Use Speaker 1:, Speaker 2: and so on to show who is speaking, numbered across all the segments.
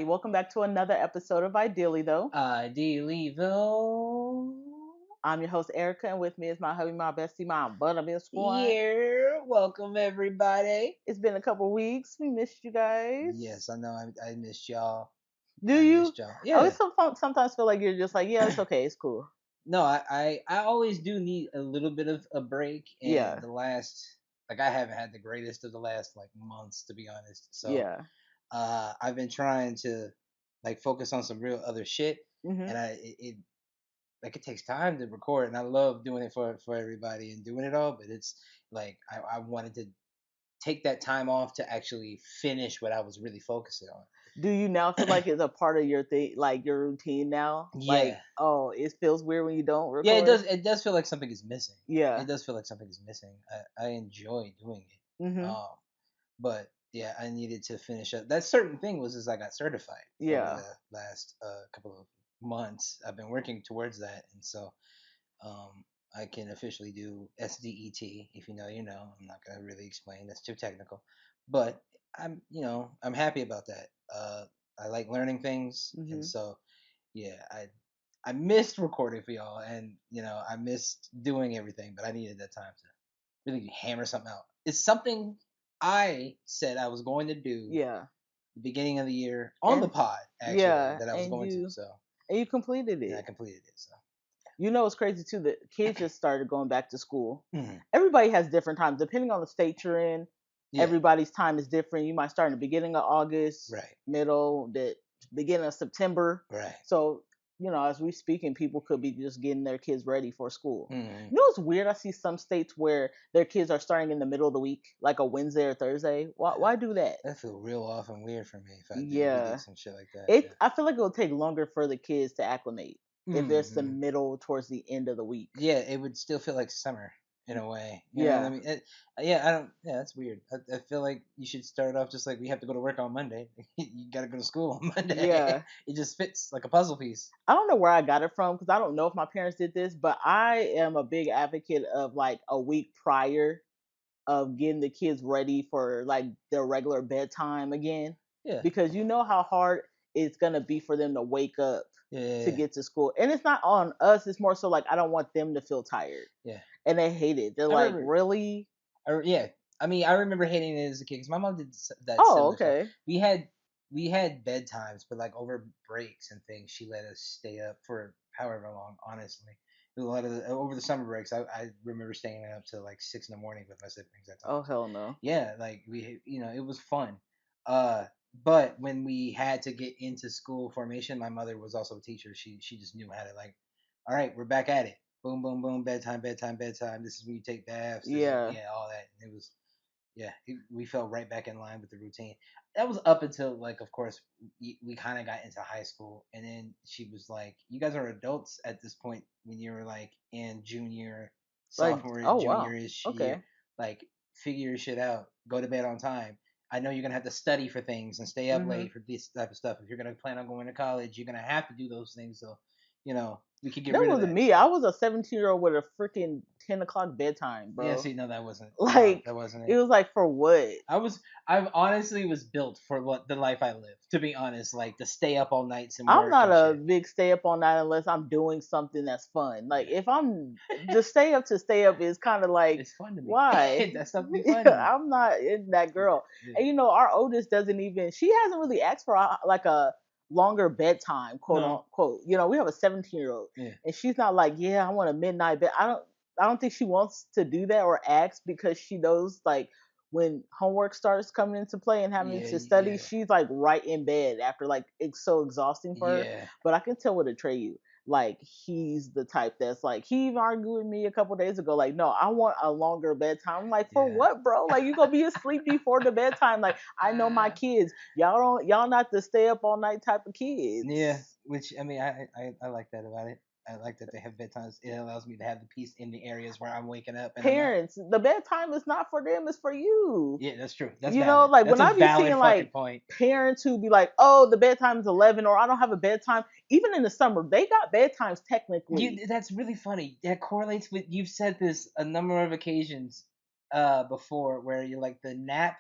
Speaker 1: everybody. Welcome back to another episode of Ideally, though.
Speaker 2: Ideallyville.
Speaker 1: I'm your host, Erica, and with me is my hubby, my bestie, my buttermilk squad.
Speaker 2: Yeah, welcome everybody.
Speaker 1: It's been a couple weeks. We missed you guys.
Speaker 2: Yes, I know. I missed y'all.
Speaker 1: Do
Speaker 2: I
Speaker 1: you?
Speaker 2: missed y'all.
Speaker 1: I always
Speaker 2: Yeah.
Speaker 1: sometimes feel like you're just like, yeah, it's okay, it's cool.
Speaker 2: No, I always do need a little bit of a break, and
Speaker 1: Yeah,
Speaker 2: the last I haven't had the greatest of the last months, to be honest. So
Speaker 1: yeah.
Speaker 2: I've been trying to focus on some real other shit,
Speaker 1: hmm
Speaker 2: and it takes time to record, and I love doing it for everybody and doing it all, but it's I wanted to take that time off to actually finish what I was really focusing on.
Speaker 1: Do you now feel like it's a part of your thing, like your routine now? Like,
Speaker 2: Yeah.
Speaker 1: oh, it feels weird when you don't
Speaker 2: Yeah, it
Speaker 1: record.
Speaker 2: does. It does feel like something is missing.
Speaker 1: Yeah.
Speaker 2: It does feel like something is missing. I enjoy doing it.
Speaker 1: hmm
Speaker 2: But yeah, I needed to finish up. That certain thing was as I got certified over
Speaker 1: Yeah.
Speaker 2: the last couple of months. I've been working towards that, and so I can officially do SDET. If you know, you know. I'm not gonna really explain. That's too technical. But I'm happy about that. I like learning things, and
Speaker 1: hmm
Speaker 2: so yeah, I missed recording for y'all, and I missed doing everything, but I needed that time to really hammer something out. It's something I said I was going to do
Speaker 1: Yeah.
Speaker 2: the beginning of the year on the
Speaker 1: And
Speaker 2: pod, actually,
Speaker 1: yeah,
Speaker 2: that I was
Speaker 1: and
Speaker 2: going to.
Speaker 1: you
Speaker 2: So
Speaker 1: and you completed
Speaker 2: and I
Speaker 1: it.
Speaker 2: completed it. So
Speaker 1: You know, it's crazy too that kids just started going back to school.
Speaker 2: mhm.
Speaker 1: Everybody has different times depending on the state you're in.
Speaker 2: Yeah,
Speaker 1: Everybody's time is different. You might start in the beginning of August,
Speaker 2: right,
Speaker 1: middle, the beginning of September.
Speaker 2: right.
Speaker 1: So, as we speaking, people could be just getting their kids ready for school.
Speaker 2: Hmm.
Speaker 1: You know, it's weird. I see some states where their kids are starting in the middle of the week, like a Wednesday or Thursday. Why do that?
Speaker 2: That feel real off and weird for me if we did
Speaker 1: Yeah,
Speaker 2: some shit like that.
Speaker 1: it. I feel like it will take longer for the kids to acclimate
Speaker 2: Yeah.
Speaker 1: if it's the
Speaker 2: Hmm.
Speaker 1: middle towards the end of the week.
Speaker 2: Yeah, it would still feel like summer in a way. You know what I
Speaker 1: Yeah.
Speaker 2: mean? Yeah, I don't. Yeah, that's weird. I feel like you should start off just like we have to go to work on Monday. You got to go to school on Monday.
Speaker 1: Yeah.
Speaker 2: It just fits like a puzzle piece.
Speaker 1: I don't know where I got it from because I don't know if my parents did this, but I am a big advocate of like a week prior of getting the kids ready for like their regular bedtime again
Speaker 2: Yeah,
Speaker 1: because you know how hard it's going to be for them to wake up
Speaker 2: yeah, yeah,
Speaker 1: to
Speaker 2: yeah.
Speaker 1: get to school. And it's not on us, it's more so like I don't want them to feel tired.
Speaker 2: Yeah.
Speaker 1: And they hate it. They're
Speaker 2: I
Speaker 1: like,
Speaker 2: remember.
Speaker 1: "Really?"
Speaker 2: Yeah. I mean, I remember hating it as a kid because my mom did that
Speaker 1: Oh,
Speaker 2: similar stuff.
Speaker 1: okay.
Speaker 2: We had we had bedtimes, but like over breaks and things, she let us stay up for however long. Honestly, a lot of over the summer breaks, I remember staying up till like 6 in the morning with my siblings at
Speaker 1: Oh,
Speaker 2: times.
Speaker 1: hell no.
Speaker 2: Yeah, like it was fun. Uh, but when we had to get into school formation, my mother was also a teacher. She just knew how to all right, we're back at it. Boom, boom, boom, bedtime, bedtime, bedtime. This is when you take baths. This is
Speaker 1: Yeah.
Speaker 2: yeah, all that. And it was we fell right back in line with the routine. That was up until of course we kind of got into high school, and then she was like, "You guys are adults at this point when you're in junior,
Speaker 1: Like,
Speaker 2: sophomore,
Speaker 1: oh, wow.
Speaker 2: junior-ish year.
Speaker 1: Okay.
Speaker 2: Like, figure your shit out. Go to bed on time. I know you're gonna have to study for things and stay up
Speaker 1: Mhm.
Speaker 2: late for this type of stuff. If you're gonna plan on going to college, you're gonna have to do those things. So, we could get
Speaker 1: That
Speaker 2: rid of
Speaker 1: wasn't
Speaker 2: that.
Speaker 1: me.
Speaker 2: So,
Speaker 1: I was a 17-year-old with a freaking 10 o'clock bedtime,
Speaker 2: yeah.
Speaker 1: bro.
Speaker 2: See, no, that wasn't. No,
Speaker 1: Like,
Speaker 2: that wasn't
Speaker 1: it
Speaker 2: it.
Speaker 1: was like for what?
Speaker 2: I honestly was built for what the life I live. To be honest, like to stay up all nights and
Speaker 1: I'm
Speaker 2: work
Speaker 1: not
Speaker 2: and
Speaker 1: a
Speaker 2: shit.
Speaker 1: big stay up all night unless I'm doing something that's fun. Like,
Speaker 2: Yeah,
Speaker 1: if I'm just stay up to stay up is kind of like,
Speaker 2: it's fun to me.
Speaker 1: why?
Speaker 2: That stuff be fun to me.
Speaker 1: I'm not in that
Speaker 2: Yeah,
Speaker 1: girl.
Speaker 2: yeah.
Speaker 1: And our oldest doesn't even, she hasn't really asked for like a longer bedtime, quote
Speaker 2: No.
Speaker 1: unquote. We have a 17-year-old
Speaker 2: Yeah.
Speaker 1: and she's not like, yeah, I want a midnight bed. I don't think she wants to do that or ask because she knows like when homework starts coming into play and having
Speaker 2: Yeah.
Speaker 1: to study,
Speaker 2: Yeah.
Speaker 1: she's like right in bed after like it's so exhausting for her.
Speaker 2: Yeah.
Speaker 1: But I can tell with Atreyu, like he's the type that's like he even argued with me a couple days ago, like, no, I want a longer bedtime. I'm like, for
Speaker 2: Yeah.
Speaker 1: what, bro? Like you gonna be asleep before the bedtime. Like I know my kids. Y'all not the stay up all night type of
Speaker 2: Yeah.
Speaker 1: kids.
Speaker 2: Which I mean, I like that about it. I like that they have bedtimes. It allows me to have the peace in the areas where I'm waking up and I'm not.
Speaker 1: Parents, the bedtime is not for them, it's for you.
Speaker 2: Yeah, that's true. That's valid.
Speaker 1: Like
Speaker 2: That's
Speaker 1: when
Speaker 2: a
Speaker 1: I be
Speaker 2: valid
Speaker 1: seeing
Speaker 2: fucking
Speaker 1: like
Speaker 2: point.
Speaker 1: parents who be like, oh, the bedtime is 11 or I don't have a bedtime. Even in the summer, they got bedtimes technically.
Speaker 2: That's really funny. That correlates with you've said this a number of occasions before where you're like the nap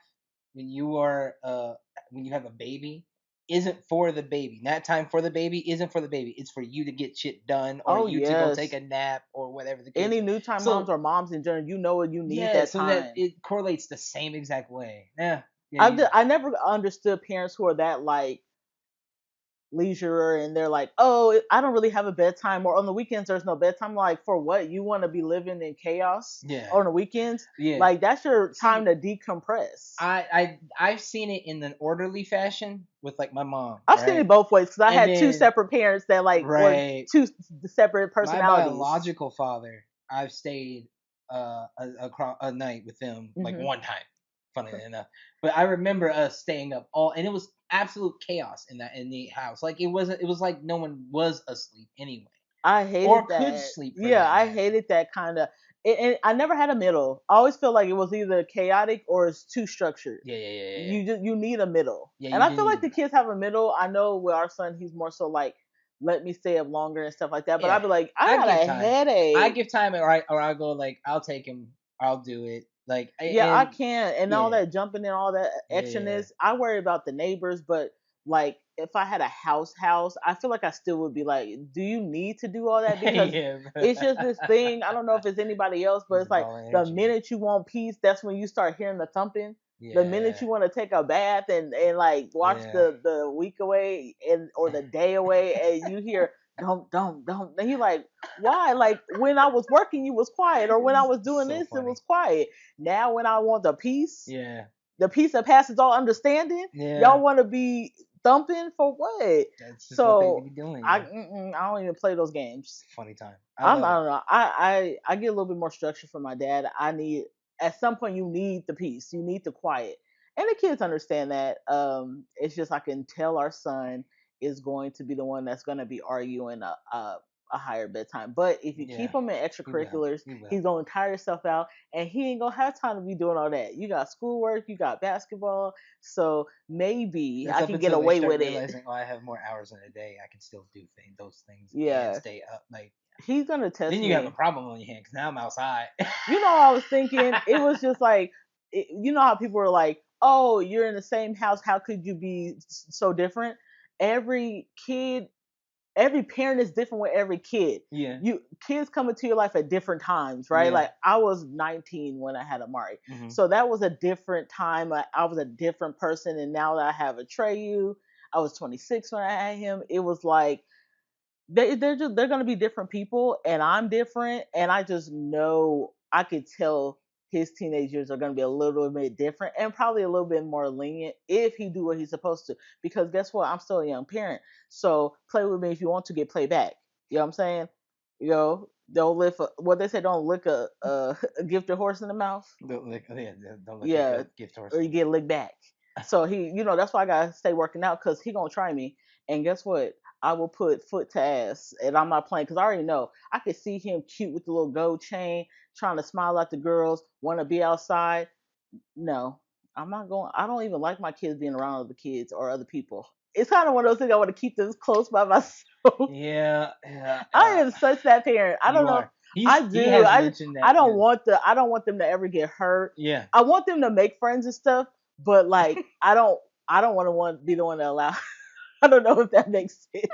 Speaker 2: when you are when you have a baby isn't for the baby. That time for the baby isn't for the baby. It's for you to get shit done or
Speaker 1: Oh
Speaker 2: you to go take
Speaker 1: yes.
Speaker 2: a nap or whatever the case
Speaker 1: Any
Speaker 2: is.
Speaker 1: new time moms
Speaker 2: So
Speaker 1: or moms in general, you know you need
Speaker 2: yeah,
Speaker 1: that
Speaker 2: so that
Speaker 1: time.
Speaker 2: it correlates the same exact way. Yeah, yeah,
Speaker 1: I never understood parents who are that like leisure and they're like, oh, I don't really have a bedtime, or on the weekends there's no bedtime. Like, for what? You want to be living in chaos
Speaker 2: yeah,
Speaker 1: on the weekends?
Speaker 2: yeah.
Speaker 1: Like, that's your time
Speaker 2: See,
Speaker 1: to decompress.
Speaker 2: I've seen it in an orderly fashion with like my mom,
Speaker 1: I've seen
Speaker 2: right?
Speaker 1: it both ways because I
Speaker 2: And
Speaker 1: had two
Speaker 2: then
Speaker 1: separate parents that like were
Speaker 2: right,
Speaker 1: two separate
Speaker 2: my
Speaker 1: personalities.
Speaker 2: biological father, I've stayed a night with them like
Speaker 1: Hmm.
Speaker 2: one time, funnily enough. But I remember us staying up all, and it was absolute chaos in the house. Like it wasn't. It was like no one was asleep anyway,
Speaker 1: I
Speaker 2: or
Speaker 1: hated
Speaker 2: could
Speaker 1: that.
Speaker 2: sleep for
Speaker 1: Yeah,
Speaker 2: that
Speaker 1: I
Speaker 2: matter.
Speaker 1: hated that kind of. And I never had a middle. I always feel like it was either chaotic or it's too structured.
Speaker 2: Yeah, yeah, yeah, yeah, yeah.
Speaker 1: You need a middle.
Speaker 2: Yeah,
Speaker 1: And
Speaker 2: you
Speaker 1: I
Speaker 2: do
Speaker 1: feel
Speaker 2: need
Speaker 1: like
Speaker 2: a
Speaker 1: the
Speaker 2: middle.
Speaker 1: kids have a middle. I know with our son, he's more so like, let me stay up longer and stuff like that. But
Speaker 2: Yeah,
Speaker 1: I'd be like, I
Speaker 2: I
Speaker 1: got
Speaker 2: give
Speaker 1: a
Speaker 2: time. I
Speaker 1: headache.
Speaker 2: give time, or I go like I'll take him. I'll do it. Like
Speaker 1: Yeah, I
Speaker 2: and
Speaker 1: can't. And all
Speaker 2: yeah,
Speaker 1: that jumping and all that
Speaker 2: yeah,
Speaker 1: extraness, I worry about the neighbors. But like, if I had a house, I feel like I still would be like, do you need to do all that? Because
Speaker 2: yeah.
Speaker 1: it's just this thing. I don't know if it's anybody else, but
Speaker 2: It's
Speaker 1: it's
Speaker 2: a
Speaker 1: like
Speaker 2: ball of
Speaker 1: the
Speaker 2: energy.
Speaker 1: minute you want peace, that's when you start hearing the thumping. The minute
Speaker 2: Yeah,
Speaker 1: you want to take a bath and like watch
Speaker 2: yeah.
Speaker 1: the week away and or the day away, and you hear don't, and you like, why? Like, when I was working, you was quiet, or when I was
Speaker 2: It's
Speaker 1: doing
Speaker 2: so
Speaker 1: this, it
Speaker 2: funny.
Speaker 1: was quiet. Now, when I want
Speaker 2: Yeah,
Speaker 1: the peace that passes all understanding,
Speaker 2: yeah.
Speaker 1: y'all want to be thumping for what?
Speaker 2: That's just what they
Speaker 1: So
Speaker 2: be doing, yo.
Speaker 1: I don't even play those games.
Speaker 2: Funny time. I love
Speaker 1: I
Speaker 2: it.
Speaker 1: don't know. I get a little bit more structure from my dad. I need, at some point, you need the peace. You need the quiet, and the kids understand that. It's just I can tell our son is going to be the one that's going to be arguing a higher bedtime. But if you
Speaker 2: Yeah,
Speaker 1: keep him in
Speaker 2: he will.
Speaker 1: extracurriculars,
Speaker 2: He will.
Speaker 1: he's going to tire himself out, and he ain't gonna have time to be doing all that. You got schoolwork, you got basketball, so maybe
Speaker 2: That's
Speaker 1: I
Speaker 2: up
Speaker 1: can get
Speaker 2: until they
Speaker 1: away
Speaker 2: start
Speaker 1: with it.
Speaker 2: realizing, oh, I have more hours in a day. I can still do those things and
Speaker 1: Yeah,
Speaker 2: stay up. Like
Speaker 1: he's gonna
Speaker 2: then
Speaker 1: test
Speaker 2: you have a
Speaker 1: me.
Speaker 2: problem on your hand because now I'm outside.
Speaker 1: You know, I was thinking it was just like, you know how people are like, "Oh, you're in the same house. How could you be so different?" Every kid, every parent is different with every kid.
Speaker 2: Yeah,
Speaker 1: You kids come into your life at different times, right?
Speaker 2: yeah.
Speaker 1: Like, I was 19 when I had Amari,
Speaker 2: Hmm.
Speaker 1: so that was a different time. I was a different person, and now that I have a Treyu, I was 26 when I had him. It was like they're gonna be different people, and I'm different, and I just know I could tell his teenage years are gonna be a little bit different and probably a little bit more lenient if he do what he's supposed to. Because guess what? I'm still a young parent, so play with me if you want to get play back. You know what I'm saying? You know, don't lick what they say. Don't lick a gifted horse in the mouth.
Speaker 2: Don't look. Yeah, don't look a
Speaker 1: Yeah,
Speaker 2: gift horse
Speaker 1: or
Speaker 2: in
Speaker 1: you
Speaker 2: the
Speaker 1: get licked back. So he, that's why I gotta stay working out because he gonna try me. And guess what? I will put foot to ass, and I'm not playing because I already know I could see him cute with the little gold chain, trying to smile at the girls, want to be outside. No, I'm not going. I don't even like my kids being around other kids or other people. It's kind of one of those things I want to keep this close by myself.
Speaker 2: Yeah, yeah.
Speaker 1: I am such that parent. I don't
Speaker 2: You
Speaker 1: know.
Speaker 2: are.
Speaker 1: I
Speaker 2: He
Speaker 1: do.
Speaker 2: has mentioned
Speaker 1: I
Speaker 2: that.
Speaker 1: don't
Speaker 2: Yeah,
Speaker 1: want I don't want them to ever get hurt.
Speaker 2: yeah.
Speaker 1: I want them to make friends and stuff, but like I don't want to be the one to allow. I don't know if that makes sense.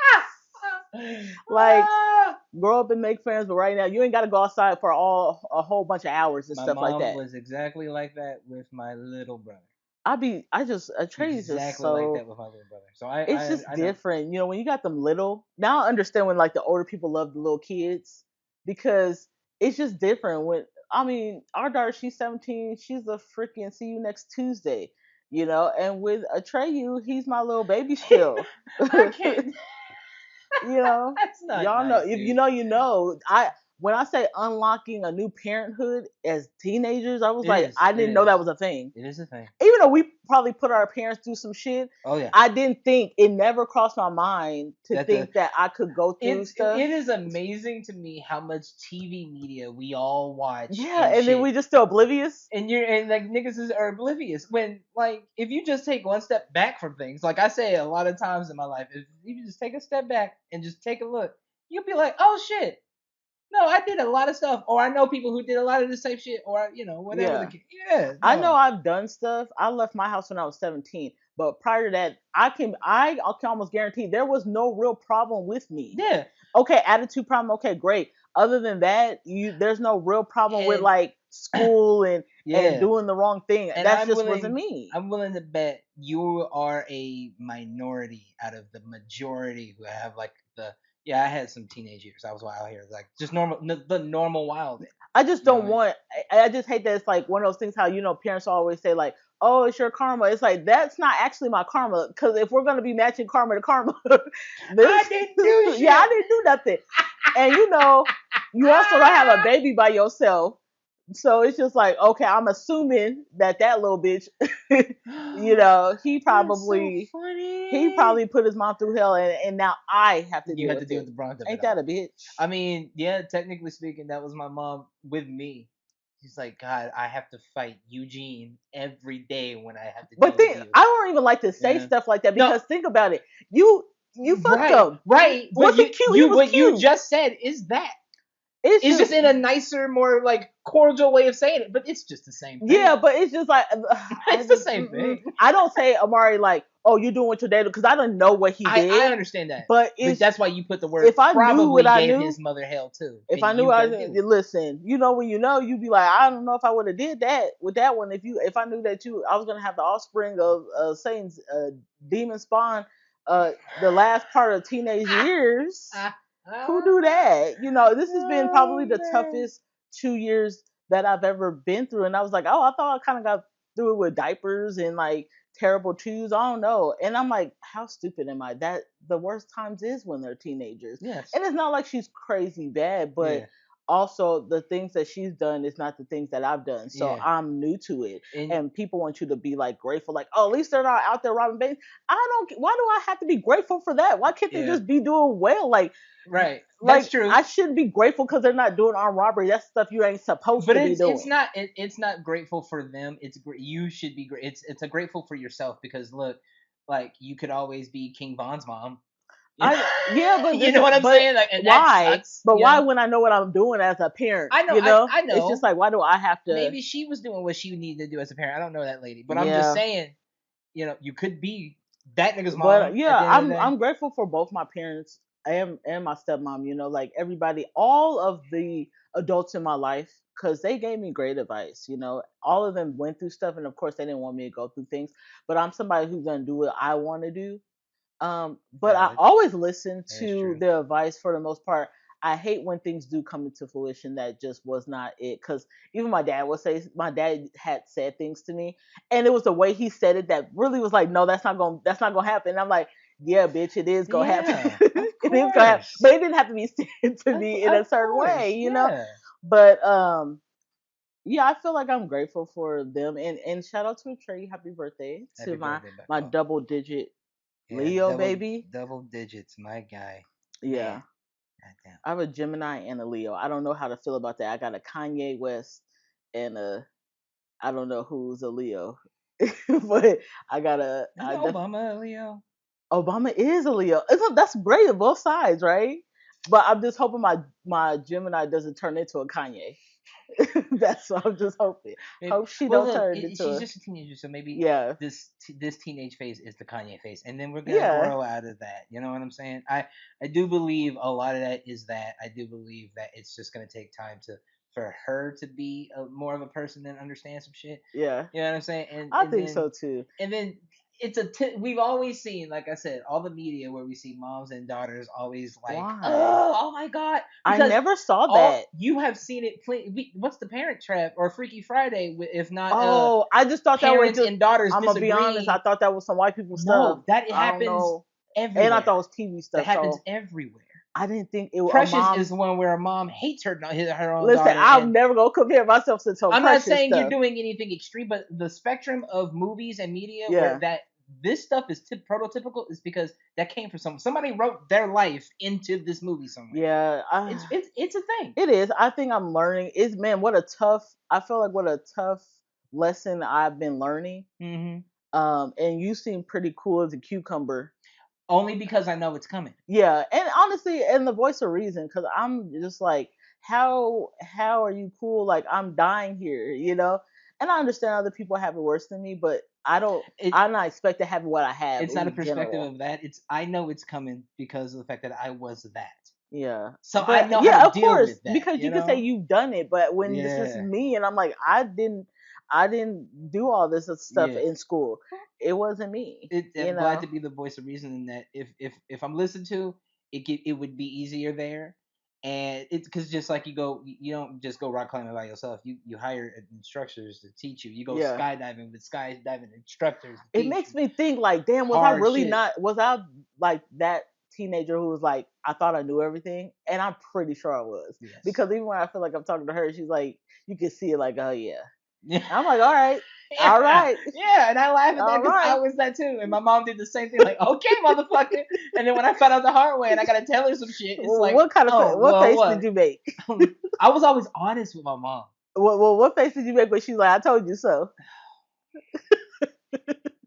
Speaker 1: Like,
Speaker 2: Ah!
Speaker 1: grow up and make friends, but right now you ain't got to go outside for all a whole bunch of hours and
Speaker 2: My
Speaker 1: stuff like
Speaker 2: mom
Speaker 1: that.
Speaker 2: was exactly like that with my little brother.
Speaker 1: I just Trey's just
Speaker 2: Exactly like
Speaker 1: so,
Speaker 2: that with my little brother. So
Speaker 1: it's just
Speaker 2: I know.
Speaker 1: different. When you got them little, now I understand when like the older people love the little kids because it's just different. When I mean, our daughter, she's 17, she's a freaking see you next Tuesday, and with Atreyu, he's my little baby still.
Speaker 2: I can't.
Speaker 1: you know,
Speaker 2: That's not
Speaker 1: y'all know
Speaker 2: nice,
Speaker 1: if
Speaker 2: dude.
Speaker 1: I when I say unlocking a new parenthood as teenagers, I was
Speaker 2: It
Speaker 1: like,
Speaker 2: is.
Speaker 1: I
Speaker 2: It
Speaker 1: didn't know
Speaker 2: is.
Speaker 1: that was a thing.
Speaker 2: It is a thing.
Speaker 1: Even though we probably put our parents through some shit,
Speaker 2: Oh yeah.
Speaker 1: I didn't think it never crossed my mind to
Speaker 2: That the
Speaker 1: think that I could go through stuff.
Speaker 2: it is amazing to me how much TV media we all watch
Speaker 1: Yeah,
Speaker 2: and
Speaker 1: and then
Speaker 2: shit.
Speaker 1: we just still oblivious.
Speaker 2: And like are oblivious when like if you just take one step back from things, like I say a lot of times in my life, if you just take a step back and just take a look, you'll be like, oh shit, no, I did a lot of stuff, or I know people who did a lot of the same shit, or whatever the
Speaker 1: Yeah.
Speaker 2: case. Yeah,
Speaker 1: I know
Speaker 2: no,
Speaker 1: I've done stuff. I left my house when I was 17, But prior to that, I can almost guarantee there was no real problem with me.
Speaker 2: Yeah,
Speaker 1: Okay, attitude problem. Okay, great. Other than that, there's no real problem with
Speaker 2: and
Speaker 1: like school and
Speaker 2: yeah,
Speaker 1: doing the wrong thing.
Speaker 2: and
Speaker 1: That just wasn't me.
Speaker 2: I'm willing to bet you are a minority out of the majority who have like the yeah. I had some teenage years. I was wild here, like just normal, the normal wild.
Speaker 1: I just
Speaker 2: You know what
Speaker 1: don't
Speaker 2: I mean?
Speaker 1: want. I just hate that it's like one of those things. How parents always say like, "Oh, it's your karma." It's like that's not actually my karma. Because if we're gonna be matching karma to karma,
Speaker 2: I
Speaker 1: this
Speaker 2: didn't do
Speaker 1: yeah, I
Speaker 2: shit.
Speaker 1: didn't do nothing. And you also don't have a baby by yourself. So it's just like, okay, I'm assuming that little bitch, he
Speaker 2: That's so
Speaker 1: probably he
Speaker 2: funny.
Speaker 1: probably put his mom through hell, and now I have to
Speaker 2: You
Speaker 1: deal
Speaker 2: had to
Speaker 1: with
Speaker 2: deal with
Speaker 1: it.
Speaker 2: the brunt of it
Speaker 1: Ain't that
Speaker 2: all.
Speaker 1: a bitch?
Speaker 2: I mean, yeah, technically speaking, that was my mom with me. She's like, God, I have to fight Eugene every day when I have to
Speaker 1: But
Speaker 2: deal with
Speaker 1: think
Speaker 2: you.
Speaker 1: I don't even like to say
Speaker 2: Yeah.
Speaker 1: stuff like that
Speaker 2: No,
Speaker 1: because think about it. You fucked
Speaker 2: right,
Speaker 1: him.
Speaker 2: right. But
Speaker 1: Wasn't cute. He was
Speaker 2: what you
Speaker 1: cute.
Speaker 2: just said is that.
Speaker 1: It's
Speaker 2: It's just
Speaker 1: just
Speaker 2: in a nicer, more like cordial way of saying it, but it's just the same
Speaker 1: yeah,
Speaker 2: thing.
Speaker 1: but it's just like I
Speaker 2: It's the
Speaker 1: just
Speaker 2: same thing.
Speaker 1: I don't say Amari like, oh, you're doing what your dad because I don't know what he
Speaker 2: I
Speaker 1: did.
Speaker 2: understand that.
Speaker 1: But
Speaker 2: But
Speaker 1: it's
Speaker 2: that's why you put the word
Speaker 1: if I knew what
Speaker 2: probably
Speaker 1: I
Speaker 2: gave
Speaker 1: knew,
Speaker 2: his mother hell too.
Speaker 1: if
Speaker 2: And
Speaker 1: I knew
Speaker 2: you
Speaker 1: I
Speaker 2: gotta deal with it.
Speaker 1: listen, when you'd be like, I don't know if I would have did that with that one if I knew that I was gonna have the offspring of Satan's demon spawn, the last part of teenage years. Who do that? This has been probably
Speaker 2: Oh
Speaker 1: the
Speaker 2: man.
Speaker 1: toughest 2 years that I've ever been through, and I was like, oh, I thought I kind of got through it with diapers and like terrible twos. I don't know, and I'm like, how stupid am I? That the worst times is when they're teenagers,
Speaker 2: Yes.
Speaker 1: and it's not like she's crazy bad, but
Speaker 2: Yeah.
Speaker 1: also the things that she's done is not the things that I've done. So
Speaker 2: Yeah.
Speaker 1: I'm new to it.
Speaker 2: And
Speaker 1: And people want you to be like grateful, like, oh, at least they're not out there robbing banks. I don't why do I have to be grateful for that? Why can't they
Speaker 2: yeah.
Speaker 1: just be doing well?
Speaker 2: Right. That's
Speaker 1: Like
Speaker 2: true.
Speaker 1: I shouldn't be grateful because they're not doing armed robbery. That's stuff you ain't supposed
Speaker 2: But
Speaker 1: to be
Speaker 2: it's
Speaker 1: doing.
Speaker 2: not it's not grateful for them. You should be it's a grateful for yourself because look, like you could always be King Von's mom. You know,
Speaker 1: I Yeah, but
Speaker 2: you know what I'm
Speaker 1: but
Speaker 2: saying? Like, and that
Speaker 1: why?
Speaker 2: sucks.
Speaker 1: But
Speaker 2: You
Speaker 1: why
Speaker 2: know.
Speaker 1: when I know what I'm doing as a parent?
Speaker 2: I know. I
Speaker 1: It's just
Speaker 2: know.
Speaker 1: like why do I have to?
Speaker 2: Maybe she was doing what she needed to do as a parent. I don't know that lady, but I'm just
Speaker 1: Yeah,
Speaker 2: saying. You could be that nigga's
Speaker 1: but
Speaker 2: mom at
Speaker 1: yeah,
Speaker 2: the end of the
Speaker 1: I'm
Speaker 2: day.
Speaker 1: grateful for both my parents and my stepmom. Like everybody, all of the adults in my life, because they gave me great advice. All of them went through stuff, and of course they didn't want me to go through things. But I'm somebody who's gonna do what I want to do. But I
Speaker 2: Valid.
Speaker 1: always listen
Speaker 2: That is
Speaker 1: to
Speaker 2: true.
Speaker 1: their advice for the most part. I hate when things do come into fruition that just was not it. Because even my dad had said things to me, and it was the way he said it that really was like, no, that's not gonna happen. And I'm like, yeah, bitch, it is gonna happen.
Speaker 2: Yeah, of
Speaker 1: It is gonna happen. But
Speaker 2: course.
Speaker 1: it didn't have to be said to me in a
Speaker 2: Of
Speaker 1: certain
Speaker 2: course.
Speaker 1: way.
Speaker 2: Yeah.
Speaker 1: But yeah, I feel like I'm grateful for them, and shout out to Trey, happy birthday to
Speaker 2: Happy
Speaker 1: my
Speaker 2: birthday,
Speaker 1: my
Speaker 2: Bucko.
Speaker 1: double digit
Speaker 2: Yeah,
Speaker 1: Leo baby.
Speaker 2: double digits, my guy. Man,
Speaker 1: Yeah,
Speaker 2: goddamn.
Speaker 1: I have a Gemini and a Leo. I don't know how to feel about that. I got a Kanye West and I don't know who's a Leo, but I got
Speaker 2: Isn't Obama a Leo?
Speaker 1: Obama is a Leo. That's great on both sides, right? But I'm just hoping my Gemini doesn't turn into a Kanye. That's what I'm just hoping.
Speaker 2: Maybe.
Speaker 1: Hope she
Speaker 2: Well,
Speaker 1: don't
Speaker 2: look,
Speaker 1: turn into
Speaker 2: she's
Speaker 1: a
Speaker 2: just a teenager, so maybe
Speaker 1: yeah
Speaker 2: this teenage phase is the Kanye phase, and then we're gonna
Speaker 1: yeah
Speaker 2: grow out of that. You know what I'm saying? I do believe a lot of that is that. I do believe that it's just gonna take time to for her to be more of a person and understand some shit.
Speaker 1: yeah.
Speaker 2: You know what I'm saying?
Speaker 1: I think so too.
Speaker 2: And then it's we've always seen, like I said, all the media where we see moms and daughters always like,
Speaker 1: Why?
Speaker 2: oh my god,
Speaker 1: I
Speaker 2: because
Speaker 1: never saw
Speaker 2: all
Speaker 1: that.
Speaker 2: you have seen it play. What's the Parent Trap or Freaky Friday? If not
Speaker 1: Oh, I just thought that was
Speaker 2: parents
Speaker 1: just.
Speaker 2: and daughters
Speaker 1: I'm gonna be honest. I
Speaker 2: disagreeing.
Speaker 1: thought that was some white people stuff.
Speaker 2: No, that
Speaker 1: I don't
Speaker 2: happens
Speaker 1: know, and I thought it
Speaker 2: everywhere.
Speaker 1: was TV
Speaker 2: That
Speaker 1: stuff.
Speaker 2: happens
Speaker 1: So
Speaker 2: everywhere.
Speaker 1: I didn't think it was a
Speaker 2: Precious is
Speaker 1: mom.
Speaker 2: the one where a mom hates her own
Speaker 1: Listen,
Speaker 2: daughter,
Speaker 1: I'm
Speaker 2: and
Speaker 1: never gonna compare myself to some
Speaker 2: I'm not
Speaker 1: precious
Speaker 2: saying you're
Speaker 1: stuff.
Speaker 2: doing anything extreme, but the spectrum of movies and media where
Speaker 1: Yeah,
Speaker 2: that this stuff is prototypical is because that came from somebody wrote their life into this movie somewhere.
Speaker 1: yeah.
Speaker 2: It's a thing.
Speaker 1: It is. I think I'm learning. It's man, what a tough. I feel like what a tough lesson I've been learning.
Speaker 2: Hmm.
Speaker 1: And you seem pretty cool as a cucumber.
Speaker 2: Only because I know it's coming.
Speaker 1: Yeah, and honestly, and the voice of reason, because I'm just like, how are you cool? Like I'm dying here. And I understand other people have it worse than me, but I don't.
Speaker 2: It
Speaker 1: I'm not expected to have what I have
Speaker 2: it's not a
Speaker 1: in
Speaker 2: perspective
Speaker 1: general.
Speaker 2: of that. It's I know it's coming because of the fact that I was that.
Speaker 1: Yeah,
Speaker 2: So I
Speaker 1: but
Speaker 2: know how to
Speaker 1: yeah, of
Speaker 2: deal
Speaker 1: course,
Speaker 2: with that,
Speaker 1: because
Speaker 2: you
Speaker 1: you can say
Speaker 2: know?
Speaker 1: you've done it, but when this is
Speaker 2: Yeah.
Speaker 1: me, and I'm like, I didn't do all this stuff
Speaker 2: Yeah.
Speaker 1: in school. It wasn't me,
Speaker 2: I'm glad to be the voice of reason in that if I'm listened to, it would be easier there. And it's because just like you don't just go rock climbing by yourself. You hire instructors to teach you. You go
Speaker 1: Yeah.
Speaker 2: skydiving with skydiving instructors to
Speaker 1: It
Speaker 2: teach
Speaker 1: makes
Speaker 2: you
Speaker 1: me think like, damn, was I
Speaker 2: hard
Speaker 1: really
Speaker 2: shit.
Speaker 1: not? Was I like that teenager who was like, I thought I knew everything, and I'm pretty sure I was,
Speaker 2: Yes.
Speaker 1: because even when I feel like I'm talking to her, she's like, you can see it, like, oh yeah.
Speaker 2: Yeah.
Speaker 1: I'm like, all right, all
Speaker 2: Yeah,
Speaker 1: right,
Speaker 2: yeah, and I laugh at that
Speaker 1: all
Speaker 2: because I
Speaker 1: right.
Speaker 2: was that too, and my mom did the same thing. Like, okay, motherfucker. And then when I found out the hard way, and I gotta tell her some shit, it's like,
Speaker 1: What kind of
Speaker 2: oh
Speaker 1: what
Speaker 2: well,
Speaker 1: face did
Speaker 2: what?
Speaker 1: you make?
Speaker 2: I was always honest with my mom.
Speaker 1: What face did you make when she's like, I told you so?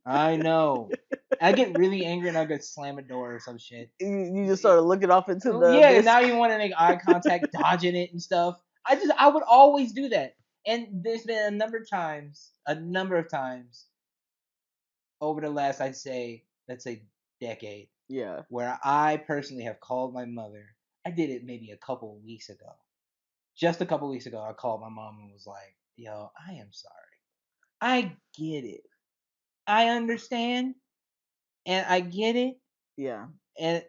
Speaker 2: I know. I get really angry and I go slam a door or some shit.
Speaker 1: You just sort of looking off into the
Speaker 2: Yeah,
Speaker 1: abyss.
Speaker 2: now you want to make eye contact, dodging it and stuff. I would always do that. And there's been a number of times over the last, let's say decade,
Speaker 1: Yeah,
Speaker 2: where I personally have called my mother. I did it maybe a couple of weeks ago. Just a couple of weeks ago, I called my mom and was like, yo, I am sorry. I get it. I understand and I get it.
Speaker 1: yeah,
Speaker 2: And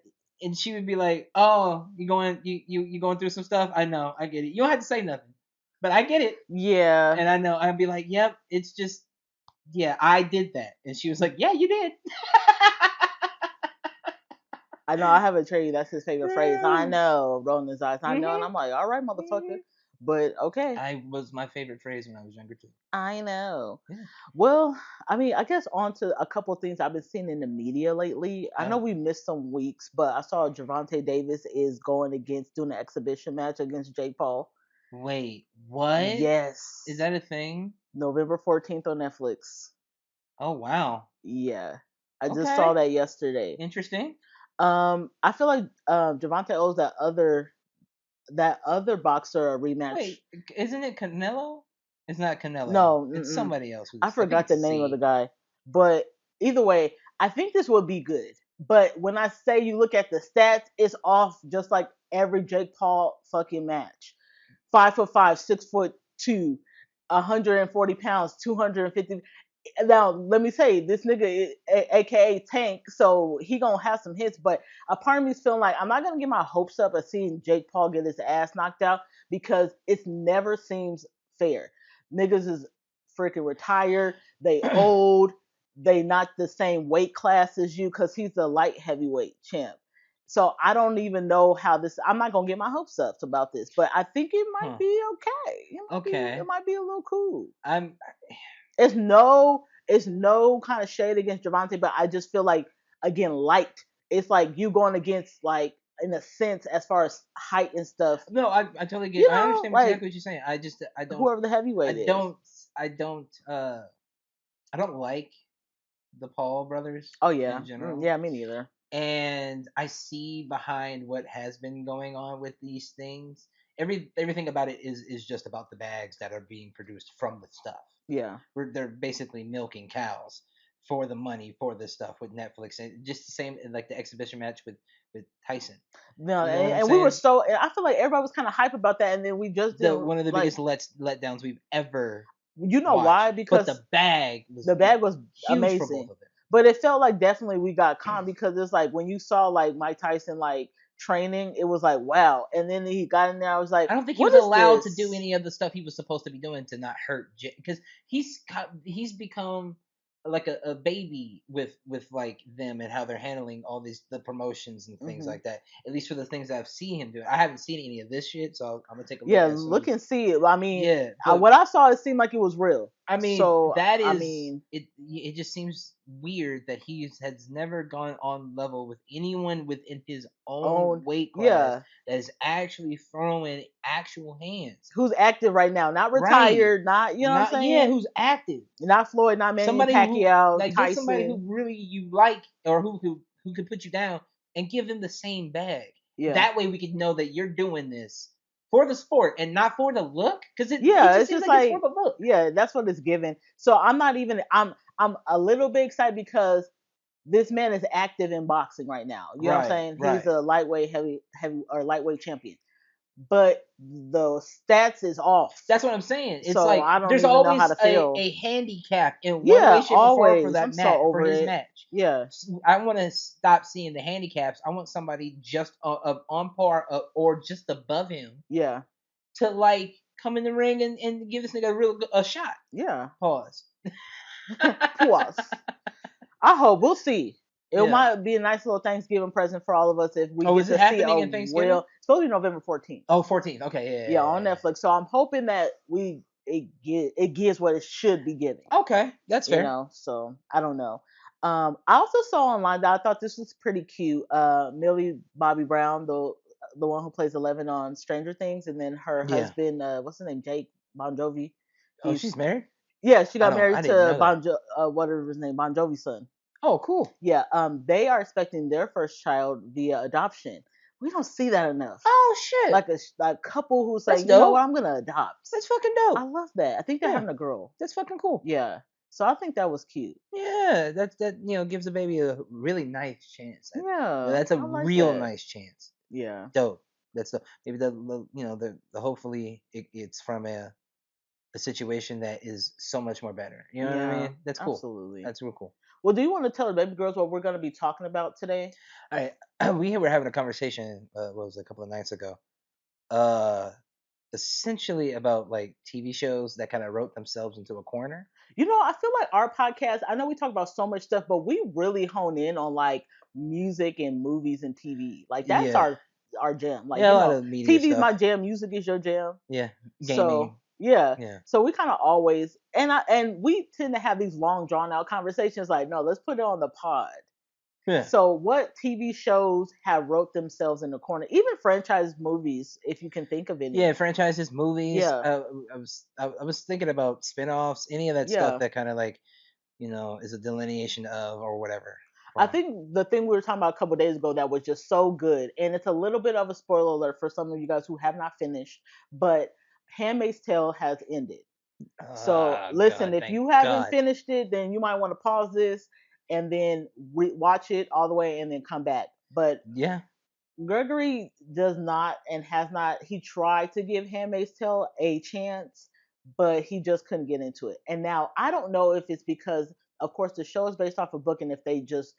Speaker 2: she would be like, "Oh, you going through some stuff? I know, I get it. You don't have to say nothing, but I get it,
Speaker 1: yeah.
Speaker 2: and I know." I'd be like, "Yep, it's just yeah, I did that," and she was like, "Yeah, you did."
Speaker 1: I know I have a trade. That's his favorite phrase. I know, rolling his eyes. I know, and
Speaker 2: Mhm.
Speaker 1: I'm like, all right, motherfucker.
Speaker 2: Mhm.
Speaker 1: But okay,
Speaker 2: I was my favorite phrase when I was younger too.
Speaker 1: I know.
Speaker 2: Yeah.
Speaker 1: Well, I mean, I guess on to a couple of things I've been seeing in the media lately. I know
Speaker 2: Oh,
Speaker 1: we missed some weeks, but I saw Gervontae Davis is going against doing an exhibition match against Jake Paul.
Speaker 2: wait, what? Is
Speaker 1: Yes,
Speaker 2: that a thing?
Speaker 1: November 14th on Netflix.
Speaker 2: Oh wow.
Speaker 1: Yeah, I just saw
Speaker 2: Okay.
Speaker 1: that yesterday.
Speaker 2: Interesting.
Speaker 1: I feel like Gervonta owes that other boxer a rematch.
Speaker 2: Wait, isn't it Canelo? It's not Canelo.
Speaker 1: No,
Speaker 2: It's
Speaker 1: mm-mm.
Speaker 2: somebody else
Speaker 1: I
Speaker 2: who's. I think
Speaker 1: forgot
Speaker 2: it's
Speaker 1: the
Speaker 2: a
Speaker 1: name of the
Speaker 2: C.
Speaker 1: guy. But either way, I think this would be good. But when I say you look at the stats, it's off just like every Jake Paul fucking match. 5'5", 6'2", 140 pounds, 250. Now let me say this nigga, aka Tank, so he gonna have some hits. But a part of me's feeling like I'm not gonna get my hopes up of seeing Jake Paul get his ass knocked out, because it never seems fair. Niggas is freaking retired, they old, they not the same weight class as you, because he's the light heavyweight champ. So I don't even know how this. I'm not gonna get my hopes up about this, but I think it might
Speaker 2: Huh.
Speaker 1: be okay. It
Speaker 2: Okay.
Speaker 1: might be a little cool.
Speaker 2: I'm
Speaker 1: It's no kind of shade against Javante, but I just feel like, again, light. It's like you going against, like, in a sense, as far as height and stuff.
Speaker 2: no, I totally get.
Speaker 1: You
Speaker 2: I
Speaker 1: know,
Speaker 2: understand
Speaker 1: like
Speaker 2: exactly what you're saying. I just
Speaker 1: whoever the
Speaker 2: I
Speaker 1: heavyweight is.
Speaker 2: don't I don't I don't like the Paul brothers
Speaker 1: Oh yeah,
Speaker 2: in general.
Speaker 1: yeah, me neither.
Speaker 2: And I see behind what has been going on with these things. Everything about it is just about the bags that are being produced from the stuff.
Speaker 1: Yeah.
Speaker 2: They're basically milking cows for the money for this stuff with Netflix, and just the same like the exhibition match with Tyson.
Speaker 1: No,
Speaker 2: You know what I'm
Speaker 1: and we were
Speaker 2: saying?
Speaker 1: so. And I feel like everybody was kind of hype about that, and then we just
Speaker 2: The
Speaker 1: didn't
Speaker 2: one of the
Speaker 1: like.
Speaker 2: biggest letdowns we've ever
Speaker 1: You know
Speaker 2: watched.
Speaker 1: why?
Speaker 2: But
Speaker 1: Because
Speaker 2: the bag
Speaker 1: the
Speaker 2: was
Speaker 1: bag was
Speaker 2: huge for both
Speaker 1: amazing,
Speaker 2: of them.
Speaker 1: but it felt like definitely we got calm, because it's like when you saw like Mike Tyson like training, it was like wow, and then he got in there, I was like,
Speaker 2: I don't think he
Speaker 1: what
Speaker 2: was
Speaker 1: is
Speaker 2: allowed to do
Speaker 1: this?
Speaker 2: any of the stuff he was supposed to be doing to not hurt because he's become like a baby with like them and how they're handling all these the promotions and things
Speaker 1: Hmm.
Speaker 2: like that. At least for the things I've seen him do. I haven't seen any of this shit, so I'm gonna take a look
Speaker 1: Yeah,
Speaker 2: as soon
Speaker 1: look
Speaker 2: as
Speaker 1: and see it. I mean,
Speaker 2: yeah. But
Speaker 1: what I saw, it seemed like it was real.
Speaker 2: I mean,
Speaker 1: So
Speaker 2: that
Speaker 1: I
Speaker 2: is
Speaker 1: mean,
Speaker 2: it. It just seems weird that he has never gone on level with anyone within his own
Speaker 1: own,
Speaker 2: weight class
Speaker 1: yeah,
Speaker 2: that is actually throwing actual hands.
Speaker 1: who's active right now, not
Speaker 2: Right.
Speaker 1: retired, not, you know what I'm
Speaker 2: Not yeah,
Speaker 1: saying,
Speaker 2: who's active.
Speaker 1: not Floyd, not Manny
Speaker 2: Somebody who
Speaker 1: Pacquiao,
Speaker 2: like get somebody who
Speaker 1: Tyson.
Speaker 2: really you like or who could put you down and give them the same bag.
Speaker 1: Yeah,
Speaker 2: That way we could know that you're doing this for the sport and not for the look, because it
Speaker 1: Yeah,
Speaker 2: just
Speaker 1: it's
Speaker 2: seems
Speaker 1: just
Speaker 2: like it's for
Speaker 1: like,
Speaker 2: the look.
Speaker 1: yeah, that's what it's given. So I'm not even. I'm a little bit excited because this man is active in boxing right now. You know what I'm
Speaker 2: Right,
Speaker 1: saying? He's
Speaker 2: right.
Speaker 1: a lightweight, heavy or lightweight champion, but the stats is off.
Speaker 2: That's what I'm saying. It's
Speaker 1: So
Speaker 2: like
Speaker 1: I don't
Speaker 2: there's
Speaker 1: even know how
Speaker 2: always
Speaker 1: to feel.
Speaker 2: a handicap in one way,
Speaker 1: Yeah,
Speaker 2: shape, or form for
Speaker 1: always. I'm
Speaker 2: that
Speaker 1: so
Speaker 2: match for
Speaker 1: over
Speaker 2: his
Speaker 1: it.
Speaker 2: match.
Speaker 1: Yeah,
Speaker 2: I want to stop seeing the handicaps. I want somebody just on par or just above him
Speaker 1: yeah,
Speaker 2: to like come in the ring and give this nigga a shot.
Speaker 1: yeah.
Speaker 2: Pause.
Speaker 1: Plus, I hope we'll see. It
Speaker 2: Yeah.
Speaker 1: might be a nice little Thanksgiving present for all of us if we
Speaker 2: Oh,
Speaker 1: get
Speaker 2: is it
Speaker 1: to see a
Speaker 2: happening in Thanksgiving?
Speaker 1: real. It's supposed to be November 14th.
Speaker 2: Oh, 14th. Okay,
Speaker 1: Yeah, on
Speaker 2: yeah.
Speaker 1: Netflix. So I'm hoping that it gives what it should be giving.
Speaker 2: Okay, that's fair.
Speaker 1: So I don't know. I also saw online that I thought this was pretty cute. Millie Bobby Brown, the one who plays 11 on Stranger Things, and then her
Speaker 2: Yeah.
Speaker 1: husband, what's his name, Jake Bongiovi.
Speaker 2: Oh,
Speaker 1: He's
Speaker 2: she's married?
Speaker 1: Yeah, she got
Speaker 2: I
Speaker 1: married
Speaker 2: didn't
Speaker 1: to
Speaker 2: know that.
Speaker 1: whatever his name, Bon Jovi's son.
Speaker 2: Oh, cool.
Speaker 1: Yeah, they are expecting their first child via adoption. We don't see that enough.
Speaker 2: Oh shit.
Speaker 1: Like a couple who's
Speaker 2: That's
Speaker 1: like, you know what,
Speaker 2: dope.
Speaker 1: I'm gonna adopt.
Speaker 2: That's fucking
Speaker 1: I
Speaker 2: dope.
Speaker 1: love that. I think they're
Speaker 2: Yeah,
Speaker 1: having a girl.
Speaker 2: that's fucking cool.
Speaker 1: Yeah, so I think that was cute.
Speaker 2: Yeah, that gives the baby a really nice chance.
Speaker 1: Yeah,
Speaker 2: That's a
Speaker 1: I like
Speaker 2: real
Speaker 1: that.
Speaker 2: nice chance.
Speaker 1: Yeah,
Speaker 2: Dope. That's the maybe the hopefully it's from a situation that is so much more better. You know what I
Speaker 1: yeah,
Speaker 2: mean? That's cool.
Speaker 1: absolutely.
Speaker 2: That's real cool.
Speaker 1: Well, do you want to tell the baby girls what we're gonna be talking about today?
Speaker 2: All right, we were having a conversation. What was it, a couple of nights ago? Uh, Essentially about like TV shows that kind of wrote themselves into a corner.
Speaker 1: I feel like our podcast, I know we talk about so much stuff, but we really hone in on like music and movies and TV. Like that's
Speaker 2: Yeah,
Speaker 1: our jam. Like,
Speaker 2: yeah, a lot of media
Speaker 1: TV is
Speaker 2: stuff.
Speaker 1: my jam, music is your jam.
Speaker 2: Yeah,
Speaker 1: So
Speaker 2: gaming.
Speaker 1: yeah.
Speaker 2: Yeah,
Speaker 1: So we kind of always and we tend to have these long drawn out conversations like, no, let's put it on the pod.
Speaker 2: yeah.
Speaker 1: So what TV shows have wrote themselves in the corner? Even franchise movies, if you can think of any.
Speaker 2: Yeah, franchises, movies.
Speaker 1: Yeah.
Speaker 2: I was thinking about spin-offs, any of that stuff
Speaker 1: Yeah.
Speaker 2: that kind of like is a delineation of or whatever.
Speaker 1: I
Speaker 2: From
Speaker 1: think the thing we were talking about a couple days ago that was just so good, and it's a little bit of a spoiler alert for some of you guys who have not finished, but Handmaid's Tale has ended. So listen,
Speaker 2: God,
Speaker 1: if
Speaker 2: thank
Speaker 1: you haven't
Speaker 2: God.
Speaker 1: finished it, then you might want to pause this and then watch it all the way and then come back. But
Speaker 2: Yeah,
Speaker 1: Gregory does not and has not. He tried to give Handmaid's Tale a chance, but he just couldn't get into it. And now I don't know if it's because, of course, the show is based off a book, and if they just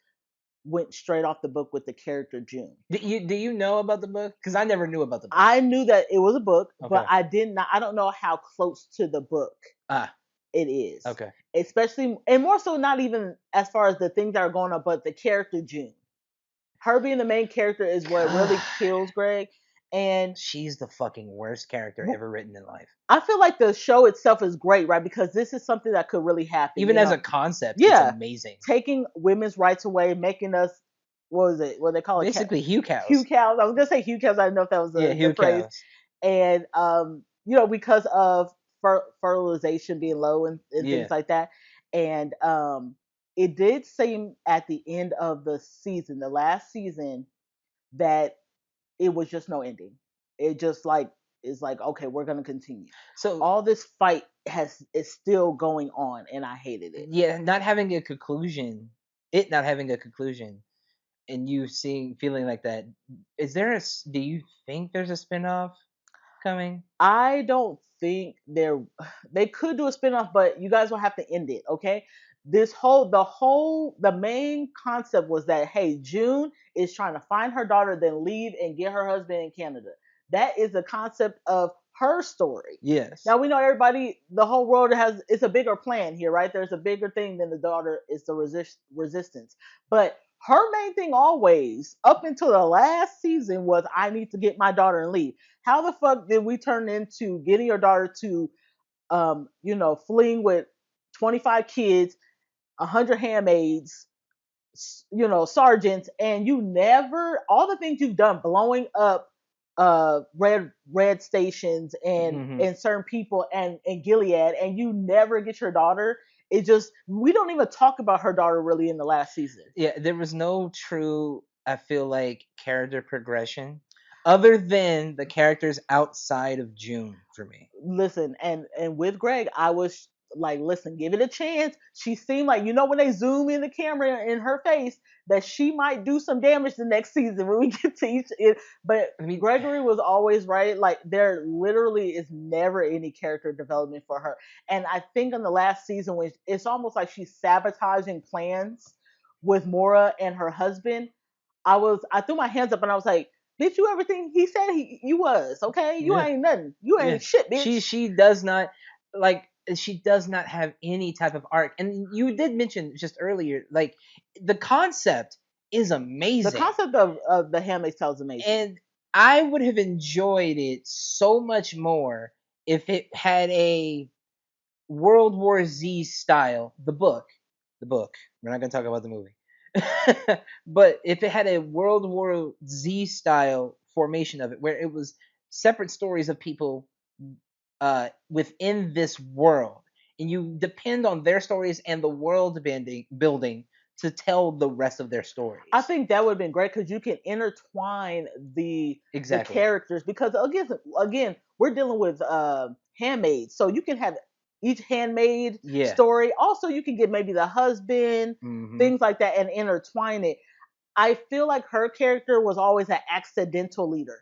Speaker 1: went straight off the book with the character June.
Speaker 2: do you know about the book? Because I never knew about the book.
Speaker 1: I knew that it was a book, but
Speaker 2: Okay.
Speaker 1: I did not. I don't know how close to the book
Speaker 2: Ah.
Speaker 1: it is,
Speaker 2: Okay.
Speaker 1: especially and more so not even as far as the things that are going on, but the character June. Her being the main character is what really
Speaker 2: God.
Speaker 1: kills Greg, and
Speaker 2: She's the fucking worst character ever written in life.
Speaker 1: I feel like the show itself is great, right? Because this is something that could really happen.
Speaker 2: Even as a concept, it's
Speaker 1: Yeah,
Speaker 2: amazing.
Speaker 1: taking women's rights away, making us what was it? What they call it?
Speaker 2: Basically, Hugh
Speaker 1: Hugh
Speaker 2: cows.
Speaker 1: cows. I was gonna say Hugh cows. I didn't know if that was
Speaker 2: Yeah,
Speaker 1: a
Speaker 2: Hugh
Speaker 1: good phrase.
Speaker 2: cows.
Speaker 1: And because of fertilization being low and
Speaker 2: Yeah.
Speaker 1: things like that, and it did seem at the end of the season, the last season, that it was just no ending. It just like is like, okay, we're gonna continue.
Speaker 2: So
Speaker 1: All this fight is still going on, and I hated it.
Speaker 2: yeah, not having a conclusion, it not having a conclusion, and you feeling like that. Do you think there's a spinoff coming?
Speaker 1: I don't think they could do a spinoff, but you guys will have to end it, okay? The main concept was that hey, June is trying to find her daughter, then leave and get her husband in Canada. That is the concept of her story.
Speaker 2: Yes.
Speaker 1: Now we know the whole world it's a bigger plan here, right? There's a bigger thing than the daughter is the resistance. But her main thing always, up until the last season, was I need to get my daughter and leave. How the fuck did we turn into getting your daughter to, fleeing with 25 kids, 100 handmaids, sergeants, and you never, all the things you've done, blowing up red stations
Speaker 2: Hmm.
Speaker 1: and certain people and Gilead, and you never get your daughter. It just, we don't even talk about her daughter really in the last season.
Speaker 2: Yeah, there was no true, I feel like, character progression. other than the characters outside of June for me.
Speaker 1: Listen, and with Greg, I was like, listen, give it a chance. She seemed like, when they zoom in the camera in her face, that she might do some damage the next season when we get to each it. But
Speaker 2: I mean,
Speaker 1: Gregory was always right. Like, there literally is never any character development for her. And I think in the last season, when it's almost like she's sabotaging plans with Mora and her husband, I threw my hands up and I was like, did you everything he said you was, okay? You
Speaker 2: yeah,
Speaker 1: ain't nothing. You
Speaker 2: yeah.
Speaker 1: ain't shit,
Speaker 2: She
Speaker 1: bitch.
Speaker 2: she does not like she does not have any type of arc. And you did mention just earlier, like the concept is
Speaker 1: The
Speaker 2: amazing.
Speaker 1: concept of the Handmaid's Tale is amazing.
Speaker 2: And I would have enjoyed it so much more if it had a World War Z style, the book. We're not gonna talk about the movie, but if it had a World War Z style formation of it, where it was separate stories of people within this world, and you depend on their stories and the world building to tell the rest of their stories.
Speaker 1: I think that would have been great because you can intertwine the
Speaker 2: Exactly.
Speaker 1: characters because again we're dealing with handmaids, so you can have each handmaid
Speaker 2: Yeah.
Speaker 1: story. Also, you can get maybe the husband,
Speaker 2: Mm-hmm.
Speaker 1: things like that, and intertwine it. I feel like her character was always an accidental leader.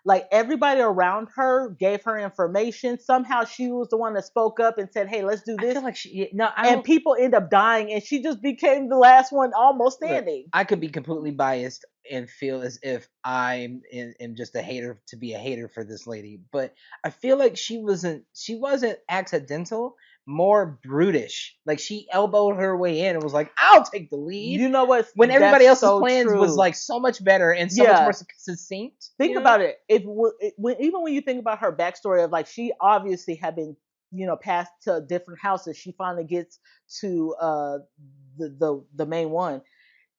Speaker 1: Like everybody around her gave her information. Somehow she was the one that spoke up and said, "Hey, let's do
Speaker 2: I
Speaker 1: this."
Speaker 2: feel like no, I
Speaker 1: And
Speaker 2: don't.
Speaker 1: people end up dying, and she just became the last one almost
Speaker 2: Look,
Speaker 1: standing.
Speaker 2: I could be completely biased and feel as if am just a hater to be a hater for this lady, but I feel like she wasn't accidental, more brutish. Like she elbowed her way in and was like, "I'll take the lead,"
Speaker 1: You know what?
Speaker 2: when everybody
Speaker 1: That's
Speaker 2: else's
Speaker 1: so
Speaker 2: plans was
Speaker 1: true.
Speaker 2: like so much better and so much more
Speaker 1: Yeah,
Speaker 2: succinct.
Speaker 1: think about it. Even when you think about her backstory of like she obviously had been passed to different houses. She finally gets to the main one.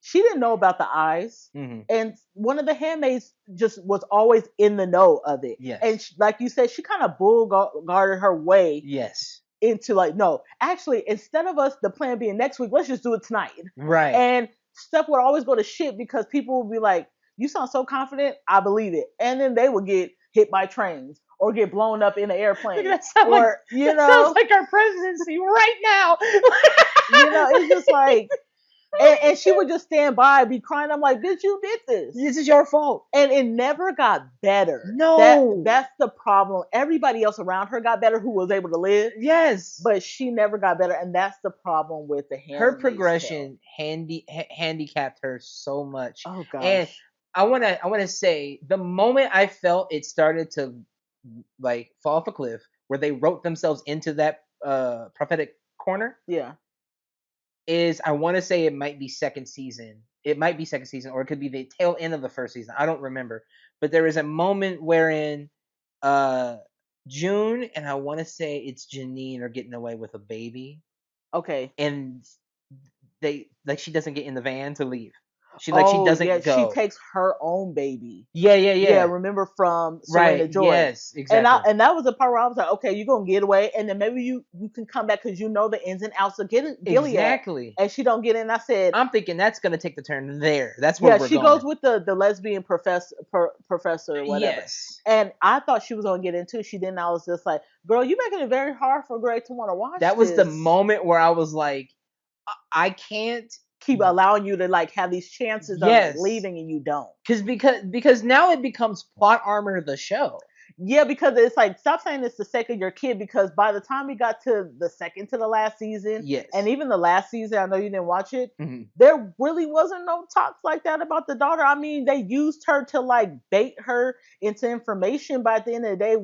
Speaker 1: She didn't know about the eyes,
Speaker 2: Hmm.
Speaker 1: and one of the handmaids just was always in the know of it. And
Speaker 2: Yes.
Speaker 1: like you said, she kind of bull guarded her way
Speaker 2: Yes.
Speaker 1: into like, no, actually, instead of us the plan being next week, let's just do it tonight.
Speaker 2: Right.
Speaker 1: And stuff would always go to shit because people would be like, you sound so confident, I believe it. And then they would get hit by trains or get blown up in an
Speaker 2: Look,
Speaker 1: airplane.
Speaker 2: that sounds like
Speaker 1: Or,
Speaker 2: that sounds like our presidency right now.
Speaker 1: it's just like, and she would just stand by, be crying. I'm like, bitch, you did this.
Speaker 2: This is your fault.
Speaker 1: And it never got better.
Speaker 2: No.
Speaker 1: That's the problem. Everybody else around her got better who was able to live,
Speaker 2: Yes.
Speaker 1: but she never got better, and that's the problem with the
Speaker 2: Her
Speaker 1: Handmaid's Tale.
Speaker 2: progression handicapped her so much.
Speaker 1: Oh
Speaker 2: And
Speaker 1: gosh.
Speaker 2: I wanna say the moment I felt it started to like fall off a cliff, where they wrote themselves into that prophetic corner,
Speaker 1: Yeah.
Speaker 2: is I want to say it might be second season. It might be second season, or it could be the tail end of the first season. I don't remember. But there is a moment wherein uh June and I want to say it's Janine are getting away with a baby,
Speaker 1: Okay.
Speaker 2: and they like she doesn't get in the van to leave. She
Speaker 1: Oh yeah,
Speaker 2: doesn't
Speaker 1: she
Speaker 2: go.
Speaker 1: takes her own baby.
Speaker 2: Yeah, yeah,
Speaker 1: Yeah,
Speaker 2: yeah.
Speaker 1: remember from
Speaker 2: Right.
Speaker 1: Serena Joy.
Speaker 2: Yes.
Speaker 1: And
Speaker 2: Exactly.
Speaker 1: that was the part where I was like, okay, you're gonna get away, and then maybe you can come back because you know the ins and outs of Gilead,
Speaker 2: Exactly.
Speaker 1: and she don't get in. I said,
Speaker 2: I'm thinking that's gonna take the turn there. That's where
Speaker 1: yeah,
Speaker 2: we're
Speaker 1: she goes
Speaker 2: going.
Speaker 1: with the lesbian professor or whatever,
Speaker 2: Yes.
Speaker 1: and I thought she was gonna get into it. She didn't. I was just like, girl, you making it very hard for Greg to want to watch
Speaker 2: That was the
Speaker 1: this.
Speaker 2: moment where I was like, I can't.
Speaker 1: Keep allowing you to like have these chances of like
Speaker 2: Yes,
Speaker 1: leaving and you don't.
Speaker 2: because now it becomes plot armor of the show.
Speaker 1: Yeah, because it's like, stop saying it's the sake of your kid, because by the time we got to the second to the last season, and
Speaker 2: Yes.
Speaker 1: even the last season, I know you didn't watch it,
Speaker 2: Hmm.
Speaker 1: there really wasn't no talks like that about the daughter. I mean, they used her to like bait her into information, but at the end of the day,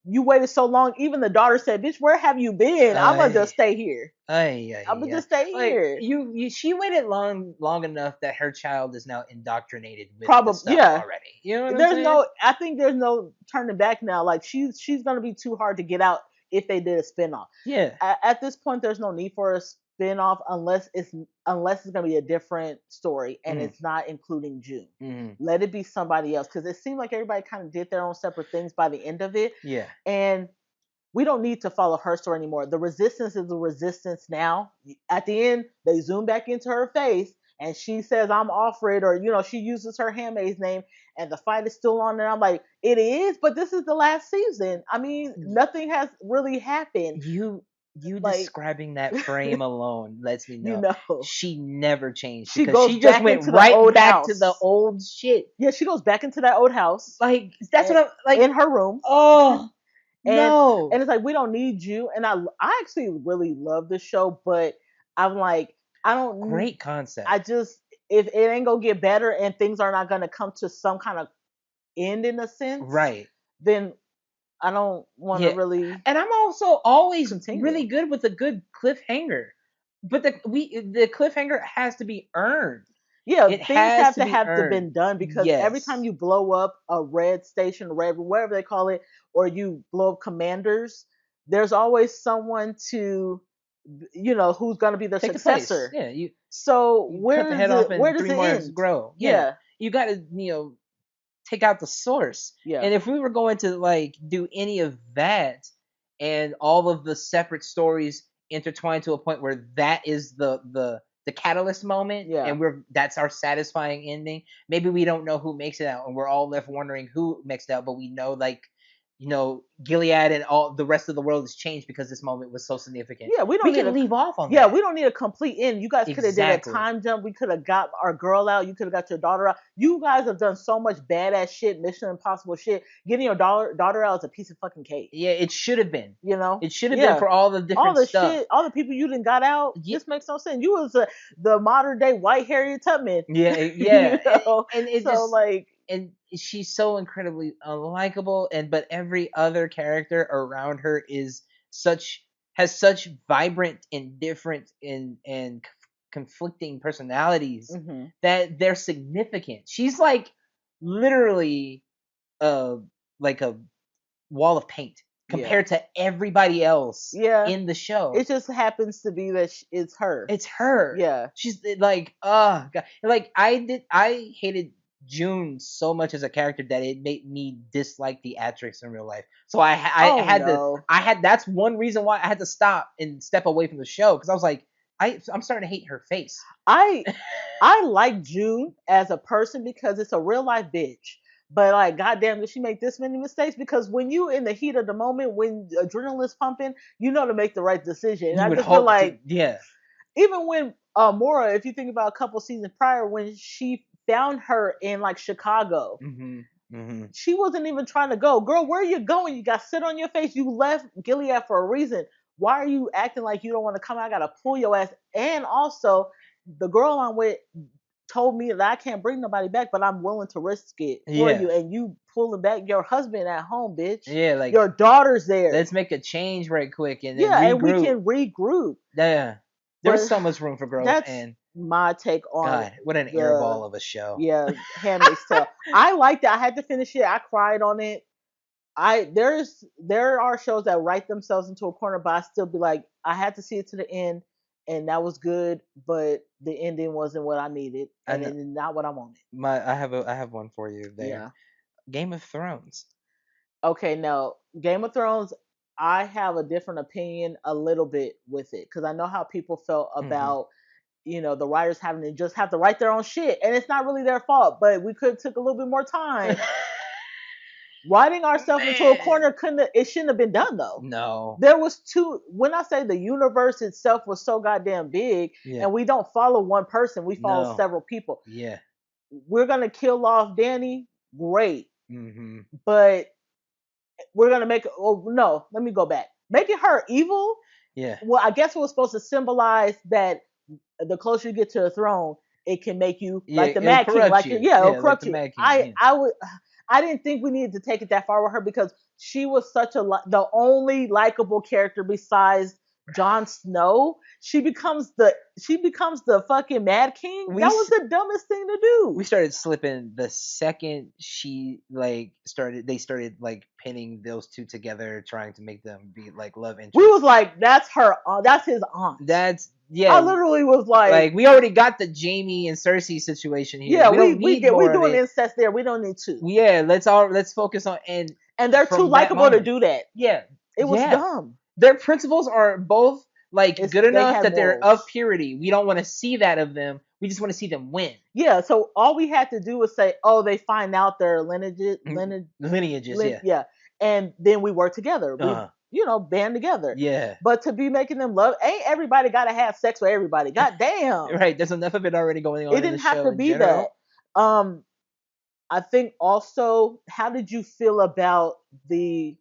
Speaker 1: you waited so long. Even the daughter said, bitch, where have you been? I'm gonna
Speaker 2: I,
Speaker 1: just stay here. I'm gonna
Speaker 2: yeah.
Speaker 1: just stay
Speaker 2: Like
Speaker 1: here.
Speaker 2: she waited long enough that her child is now indoctrinated with the
Speaker 1: Probably,
Speaker 2: stuff
Speaker 1: yeah.
Speaker 2: already. You know what I'm
Speaker 1: There's
Speaker 2: saying?
Speaker 1: no, I think there's no turning back now. Like she's gonna be too hard to get out if they did a spinoff.
Speaker 2: Yeah.
Speaker 1: At this point, there's no need for a spinoff unless it's gonna be a different story and
Speaker 2: Mm-hmm.
Speaker 1: it's not including June.
Speaker 2: Mm-hmm.
Speaker 1: Let it be somebody else, because it seemed like everybody kind of did their own separate things by the end of it,
Speaker 2: Yeah.
Speaker 1: and we don't need to follow her story anymore. The resistance is the resistance now. At the end, they zoom back into her face and she says I'm off for it, or she uses her handmaid's name, and the fight is still on, and I'm like, it is, but this is the last season. I mean, nothing has really happened.
Speaker 2: You
Speaker 1: Like,
Speaker 2: describing that frame alone lets me
Speaker 1: you
Speaker 2: know
Speaker 1: know,
Speaker 2: she never changed
Speaker 1: she
Speaker 2: because
Speaker 1: goes
Speaker 2: she just
Speaker 1: back
Speaker 2: went
Speaker 1: into the
Speaker 2: right
Speaker 1: old
Speaker 2: back to the
Speaker 1: house.
Speaker 2: old shit.
Speaker 1: Yeah, she goes back into that old house,
Speaker 2: Like that's what I'm like.
Speaker 1: in her room.
Speaker 2: Oh
Speaker 1: and
Speaker 2: no,
Speaker 1: and it's like, we don't need you. And I actually really love this show, but I'm like, I don't
Speaker 2: great concept.
Speaker 1: I just, if it ain't gonna get better and things are not gonna come to some kind of end in a sense,
Speaker 2: Right.
Speaker 1: then I don't want to
Speaker 2: Yeah.
Speaker 1: really
Speaker 2: And I'm also always
Speaker 1: continue.
Speaker 2: really good with a good cliffhanger. But the cliffhanger has to be earned.
Speaker 1: Yeah,
Speaker 2: It
Speaker 1: things
Speaker 2: has
Speaker 1: have
Speaker 2: to
Speaker 1: to
Speaker 2: be
Speaker 1: have to
Speaker 2: earned.
Speaker 1: been done, because every time
Speaker 2: Yes.
Speaker 1: you blow up a red station, red whatever they call it, or you blow up commanders, there's always someone to, who's going to be their
Speaker 2: Take the place.
Speaker 1: successor.
Speaker 2: Yeah,
Speaker 1: So
Speaker 2: you cut the head off
Speaker 1: where
Speaker 2: and
Speaker 1: does
Speaker 2: three
Speaker 1: it
Speaker 2: more
Speaker 1: end?
Speaker 2: grow. Yeah.
Speaker 1: Yeah,
Speaker 2: You got to, take out the source.
Speaker 1: yeah,
Speaker 2: And if we were going to like do any of that and all of the separate stories intertwined to a point where that is the catalyst moment
Speaker 1: yeah.
Speaker 2: and that's our satisfying ending, maybe we don't know who makes it out and we're all left wondering who makes it out, but we know like Gilead and all the rest of the world has changed because this moment was so significant.
Speaker 1: Yeah, we
Speaker 2: We
Speaker 1: don't need
Speaker 2: can
Speaker 1: a
Speaker 2: leave off on
Speaker 1: yeah,
Speaker 2: that.
Speaker 1: we don't need a complete end. You guys could have did a
Speaker 2: Exactly.
Speaker 1: time jump. We could have got our girl out. You could have got your daughter out. You guys have done so much badass shit, Mission Impossible shit. Getting your daughter out is a piece of fucking cake.
Speaker 2: Yeah, it should have been.
Speaker 1: You know?
Speaker 2: It should have been
Speaker 1: Yeah.
Speaker 2: for all the
Speaker 1: All
Speaker 2: different
Speaker 1: the
Speaker 2: stuff.
Speaker 1: shit, all the people you didn't got out,
Speaker 2: Yeah,
Speaker 1: this makes no sense. You was the modern day white Harriet Tubman.
Speaker 2: yeah,
Speaker 1: you
Speaker 2: yeah.
Speaker 1: know?
Speaker 2: And it
Speaker 1: So
Speaker 2: just
Speaker 1: like,
Speaker 2: and she's so incredibly unlikable and but every other character around her is such has such vibrant and different and conflicting personalities
Speaker 1: mhm.
Speaker 2: that they're significant. She's like literally uh like a wall of paint
Speaker 1: Yeah.
Speaker 2: compared to everybody else
Speaker 1: Yeah.
Speaker 2: in the show.
Speaker 1: It just happens to be that it's her.
Speaker 2: It's her.
Speaker 1: Yeah.
Speaker 2: She's like, God. Like I hated June so much as a character that it made me dislike the actress in real life. So I
Speaker 1: Oh
Speaker 2: had to,
Speaker 1: no.
Speaker 2: that's one reason why I had to stop and step away from the show because I was like, I'm starting to hate her face.
Speaker 1: I I like June as a person because it's a real life bitch. But like, goddamn, did she make this many mistakes? Because when you in the heat of the moment, when adrenaline's pumping, you know to make the right decision. And
Speaker 2: You
Speaker 1: I
Speaker 2: would
Speaker 1: just feel
Speaker 2: hope to,
Speaker 1: like,
Speaker 2: yeah,
Speaker 1: even when Mora, if you think about a couple seasons prior, when she found her in like Chicago,
Speaker 2: mm-hmm.
Speaker 1: she wasn't even trying to go. Girl, where are you going? You got sit on your face. You left Gilead for a reason. Why are you acting like you don't want to come out? I gotta pull your ass. And also, the girl I'm with told me that I can't bring nobody back, but I'm willing to risk it for
Speaker 2: Yeah,
Speaker 1: you. And you pulling back your husband at home, bitch.
Speaker 2: yeah. Like
Speaker 1: Your daughter's there.
Speaker 2: let's make a change right quick and then
Speaker 1: Yeah, and we
Speaker 2: regroup.
Speaker 1: can regroup.
Speaker 2: Yeah, there's
Speaker 1: But
Speaker 2: so much room for growth
Speaker 1: that's
Speaker 2: and
Speaker 1: my take on
Speaker 2: God, what an
Speaker 1: the,
Speaker 2: airball of a show.
Speaker 1: yeah, Handmaid's Tale. I liked it. I had to finish it. I cried on it. There are shows that write themselves into a corner, but I still be like, I had to see it to the end, and that was good, but the ending wasn't what I needed, and
Speaker 2: And
Speaker 1: it's not what I wanted.
Speaker 2: I have one for you there.
Speaker 1: Yeah.
Speaker 2: Game of Thrones.
Speaker 1: Okay, now Game of Thrones, I have a different opinion a little bit with it because I know how people felt
Speaker 2: Mm-hmm.
Speaker 1: about, the writers having to just have to write their own shit, and it's not really their fault, but we could have took a little bit more time. Writing ourselves into a
Speaker 2: Man,
Speaker 1: corner, couldn't it shouldn't have been done though.
Speaker 2: no.
Speaker 1: There was two, when I say the universe itself was so goddamn big,
Speaker 2: Yeah,
Speaker 1: and we don't follow one person, we follow
Speaker 2: no.
Speaker 1: several people.
Speaker 2: Yeah.
Speaker 1: We're gonna kill off Danny, great,
Speaker 2: Mm-hmm.
Speaker 1: but we're gonna make, oh no, let me go back, making her evil.
Speaker 2: Yeah.
Speaker 1: Well, I guess it was supposed to symbolize that the closer you get to the throne, it can make you
Speaker 2: Yeah,
Speaker 1: like the
Speaker 2: it'll
Speaker 1: Mad King,
Speaker 2: corrupt
Speaker 1: like,
Speaker 2: you.
Speaker 1: yeah, it'll
Speaker 2: Yeah, like
Speaker 1: corrupt
Speaker 2: the
Speaker 1: you.
Speaker 2: Mad King.
Speaker 1: I
Speaker 2: Yeah.
Speaker 1: I would I didn't think we needed to take it that far with her because she was such the only likable character besides Jon Snow. She becomes the fucking Mad King.
Speaker 2: We
Speaker 1: That was the dumbest thing to
Speaker 2: we
Speaker 1: do.
Speaker 2: started slipping the second she like started like pinning those two together, trying to make them be like love
Speaker 1: We was
Speaker 2: interests.
Speaker 1: like, that's her. That's his aunt.
Speaker 2: That's
Speaker 1: I
Speaker 2: yeah.
Speaker 1: literally was like,
Speaker 2: Like we already got the Jamie and Cersei situation here.
Speaker 1: yeah,
Speaker 2: We
Speaker 1: we
Speaker 2: don't
Speaker 1: we
Speaker 2: need
Speaker 1: get we
Speaker 2: more of
Speaker 1: doing
Speaker 2: it.
Speaker 1: incest there. We don't need to.
Speaker 2: Yeah, let's focus on and
Speaker 1: And they're too
Speaker 2: from that
Speaker 1: likable to
Speaker 2: moment.
Speaker 1: do that.
Speaker 2: Yeah,
Speaker 1: It was
Speaker 2: yeah.
Speaker 1: dumb.
Speaker 2: Their principles are both like good
Speaker 1: They
Speaker 2: enough
Speaker 1: had
Speaker 2: that they're of
Speaker 1: morals.
Speaker 2: purity. We don't want to see that of them. We just want to see them win.
Speaker 1: Yeah, so all we had to do was say, "Oh, they find out their
Speaker 2: Lineages, yeah.
Speaker 1: yeah," and then we work together. We,
Speaker 2: Uh-huh.
Speaker 1: band together.
Speaker 2: Yeah.
Speaker 1: But to be making them love, ain't everybody got to have sex with everybody. God damn,
Speaker 2: Right. There's enough of it already going
Speaker 1: it
Speaker 2: on in the
Speaker 1: didn't have
Speaker 2: show
Speaker 1: to
Speaker 2: in
Speaker 1: be that.
Speaker 2: general.
Speaker 1: Um, I think also, how did you feel about the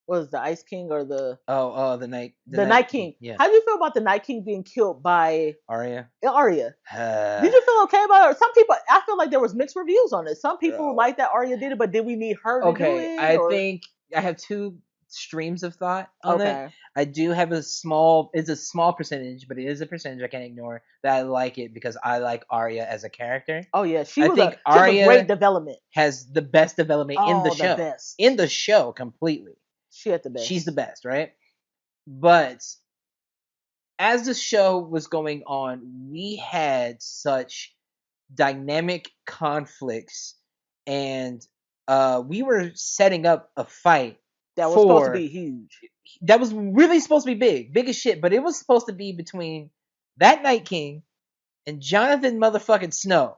Speaker 1: what is the Ice King or
Speaker 2: The
Speaker 1: the
Speaker 2: night
Speaker 1: Night
Speaker 2: king.
Speaker 1: King?
Speaker 2: Yeah.
Speaker 1: How do you feel about the Night King being killed by
Speaker 2: Arya.
Speaker 1: Arya?
Speaker 2: Uh,
Speaker 1: Did you feel okay about it? Some people, I feel like there was mixed reviews on it. Some people
Speaker 2: bro.
Speaker 1: like that Arya did it, but did we need her to do
Speaker 2: Okay,
Speaker 1: it?
Speaker 2: I
Speaker 1: Or
Speaker 2: think I have two streams of thought on it.
Speaker 1: okay,
Speaker 2: I do have it's a small percentage, but it is a percentage I can't ignore that I like it because I like Arya as a character.
Speaker 1: oh yeah,
Speaker 2: I think
Speaker 1: she has a great
Speaker 2: Arya
Speaker 1: development.
Speaker 2: has the best development in the
Speaker 1: Oh, the
Speaker 2: show.
Speaker 1: best.
Speaker 2: In the show completely.
Speaker 1: She had the
Speaker 2: She's the
Speaker 1: best.
Speaker 2: best, right? But as the show was going on, we had such dynamic conflicts, and we were setting up a fight
Speaker 1: That was supposed to
Speaker 2: for
Speaker 1: be huge.
Speaker 2: that was really supposed to be big as shit, but it was supposed to be between that Night King and Jonathan motherfucking Snow.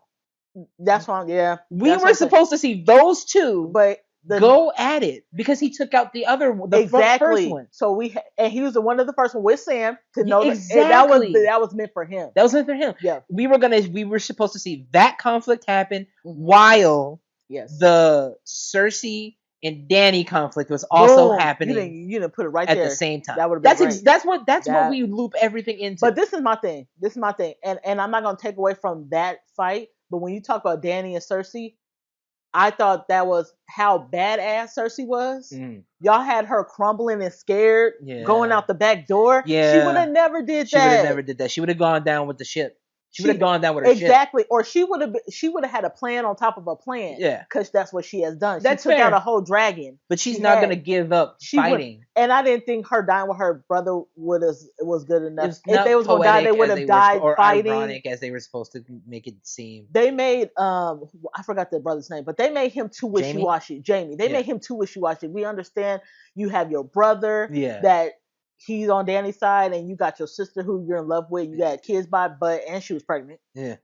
Speaker 1: That's why, yeah,
Speaker 2: We
Speaker 1: that's what
Speaker 2: were
Speaker 1: I'm saying.
Speaker 2: supposed to see those two
Speaker 1: But the
Speaker 2: go at it because he took out the first
Speaker 1: exactly.
Speaker 2: one.
Speaker 1: So and he was the one of the first one with Sam to
Speaker 2: Yeah,
Speaker 1: know that
Speaker 2: exactly.
Speaker 1: that was meant for him.
Speaker 2: That was meant for him.
Speaker 1: Yeah.
Speaker 2: We were supposed to see that conflict happen
Speaker 1: Mhm.
Speaker 2: while
Speaker 1: Yes.
Speaker 2: the Cersei and Danny conflict was also
Speaker 1: Boom.
Speaker 2: happening
Speaker 1: You didn't put it right
Speaker 2: at the
Speaker 1: there.
Speaker 2: same time.
Speaker 1: That would have been great.
Speaker 2: That's what
Speaker 1: That
Speaker 2: we loop everything into.
Speaker 1: But this is my thing. This is my thing. And I'm not gonna take away from that fight. But when you talk about Danny and Cersei, I thought that was how badass Cersei was.
Speaker 2: Mm,
Speaker 1: Y'all had her crumbling and scared, going
Speaker 2: yeah.
Speaker 1: out the back door. She would
Speaker 2: Yeah.
Speaker 1: have never did
Speaker 2: She would have
Speaker 1: that.
Speaker 2: never did that. She would have gone down with the ship. She would have
Speaker 1: She
Speaker 2: gone down with her ship.
Speaker 1: exactly, or she would have had a plan on top of a plan.
Speaker 2: Yeah.
Speaker 1: Because that's what she has done. She
Speaker 2: That's
Speaker 1: took out
Speaker 2: fair.
Speaker 1: a whole dragon.
Speaker 2: But she's
Speaker 1: She
Speaker 2: not
Speaker 1: had
Speaker 2: gonna give up
Speaker 1: she would,
Speaker 2: fighting.
Speaker 1: and I didn't think her dying with her brother was good enough.
Speaker 2: It's
Speaker 1: If they
Speaker 2: not
Speaker 1: was gonna die, they
Speaker 2: poetic
Speaker 1: would
Speaker 2: as
Speaker 1: have
Speaker 2: they were,
Speaker 1: died
Speaker 2: or
Speaker 1: fighting.
Speaker 2: ironic as they were supposed to make it seem.
Speaker 1: They made I forgot the brother's name, but they made him too wishy
Speaker 2: Jamie?
Speaker 1: washy. Jamie. They
Speaker 2: Yeah.
Speaker 1: made him too wishy washy. We understand you have your brother
Speaker 2: Yeah.
Speaker 1: that he's on Danny's side, and you got your sister who you're in love with. You got kids by, but and she was pregnant.
Speaker 2: Yeah.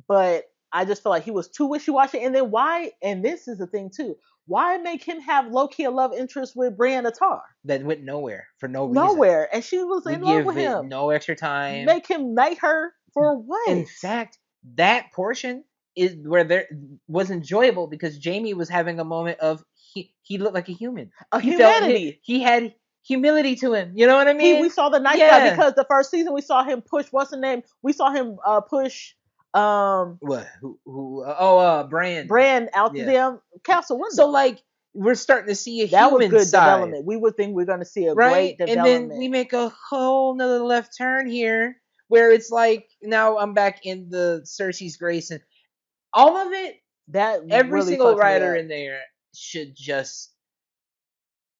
Speaker 1: But I just felt like he was too wishy washy. And then why? And this is the thing too. Why make him have low key a love interest with Brienne of Tar?
Speaker 2: That went nowhere for no reason.
Speaker 1: Nowhere, and she was
Speaker 2: We
Speaker 1: in love
Speaker 2: give
Speaker 1: with
Speaker 2: it
Speaker 1: him.
Speaker 2: no extra time.
Speaker 1: Make him knight her for what?
Speaker 2: In fact, that portion is where there was enjoyable because Jamie was having a moment of he looked like a human.
Speaker 1: A
Speaker 2: He felt
Speaker 1: humanity.
Speaker 2: he had humility to him. You know what I mean?
Speaker 1: We saw the nice guy because the first season we saw him push. What's the name? We saw him push.
Speaker 2: What? Brand.
Speaker 1: Brand out the damn castle window.
Speaker 2: So like we're starting to see a
Speaker 1: that was
Speaker 2: human
Speaker 1: good
Speaker 2: side.
Speaker 1: development. We would think we're going to see a
Speaker 2: Right?
Speaker 1: great
Speaker 2: And
Speaker 1: development.
Speaker 2: then we make a whole nother left turn here where it's like now I'm back in the Cersei's grace and all of it.
Speaker 1: That
Speaker 2: Every
Speaker 1: really
Speaker 2: single
Speaker 1: fucked me
Speaker 2: writer
Speaker 1: up.
Speaker 2: in there should just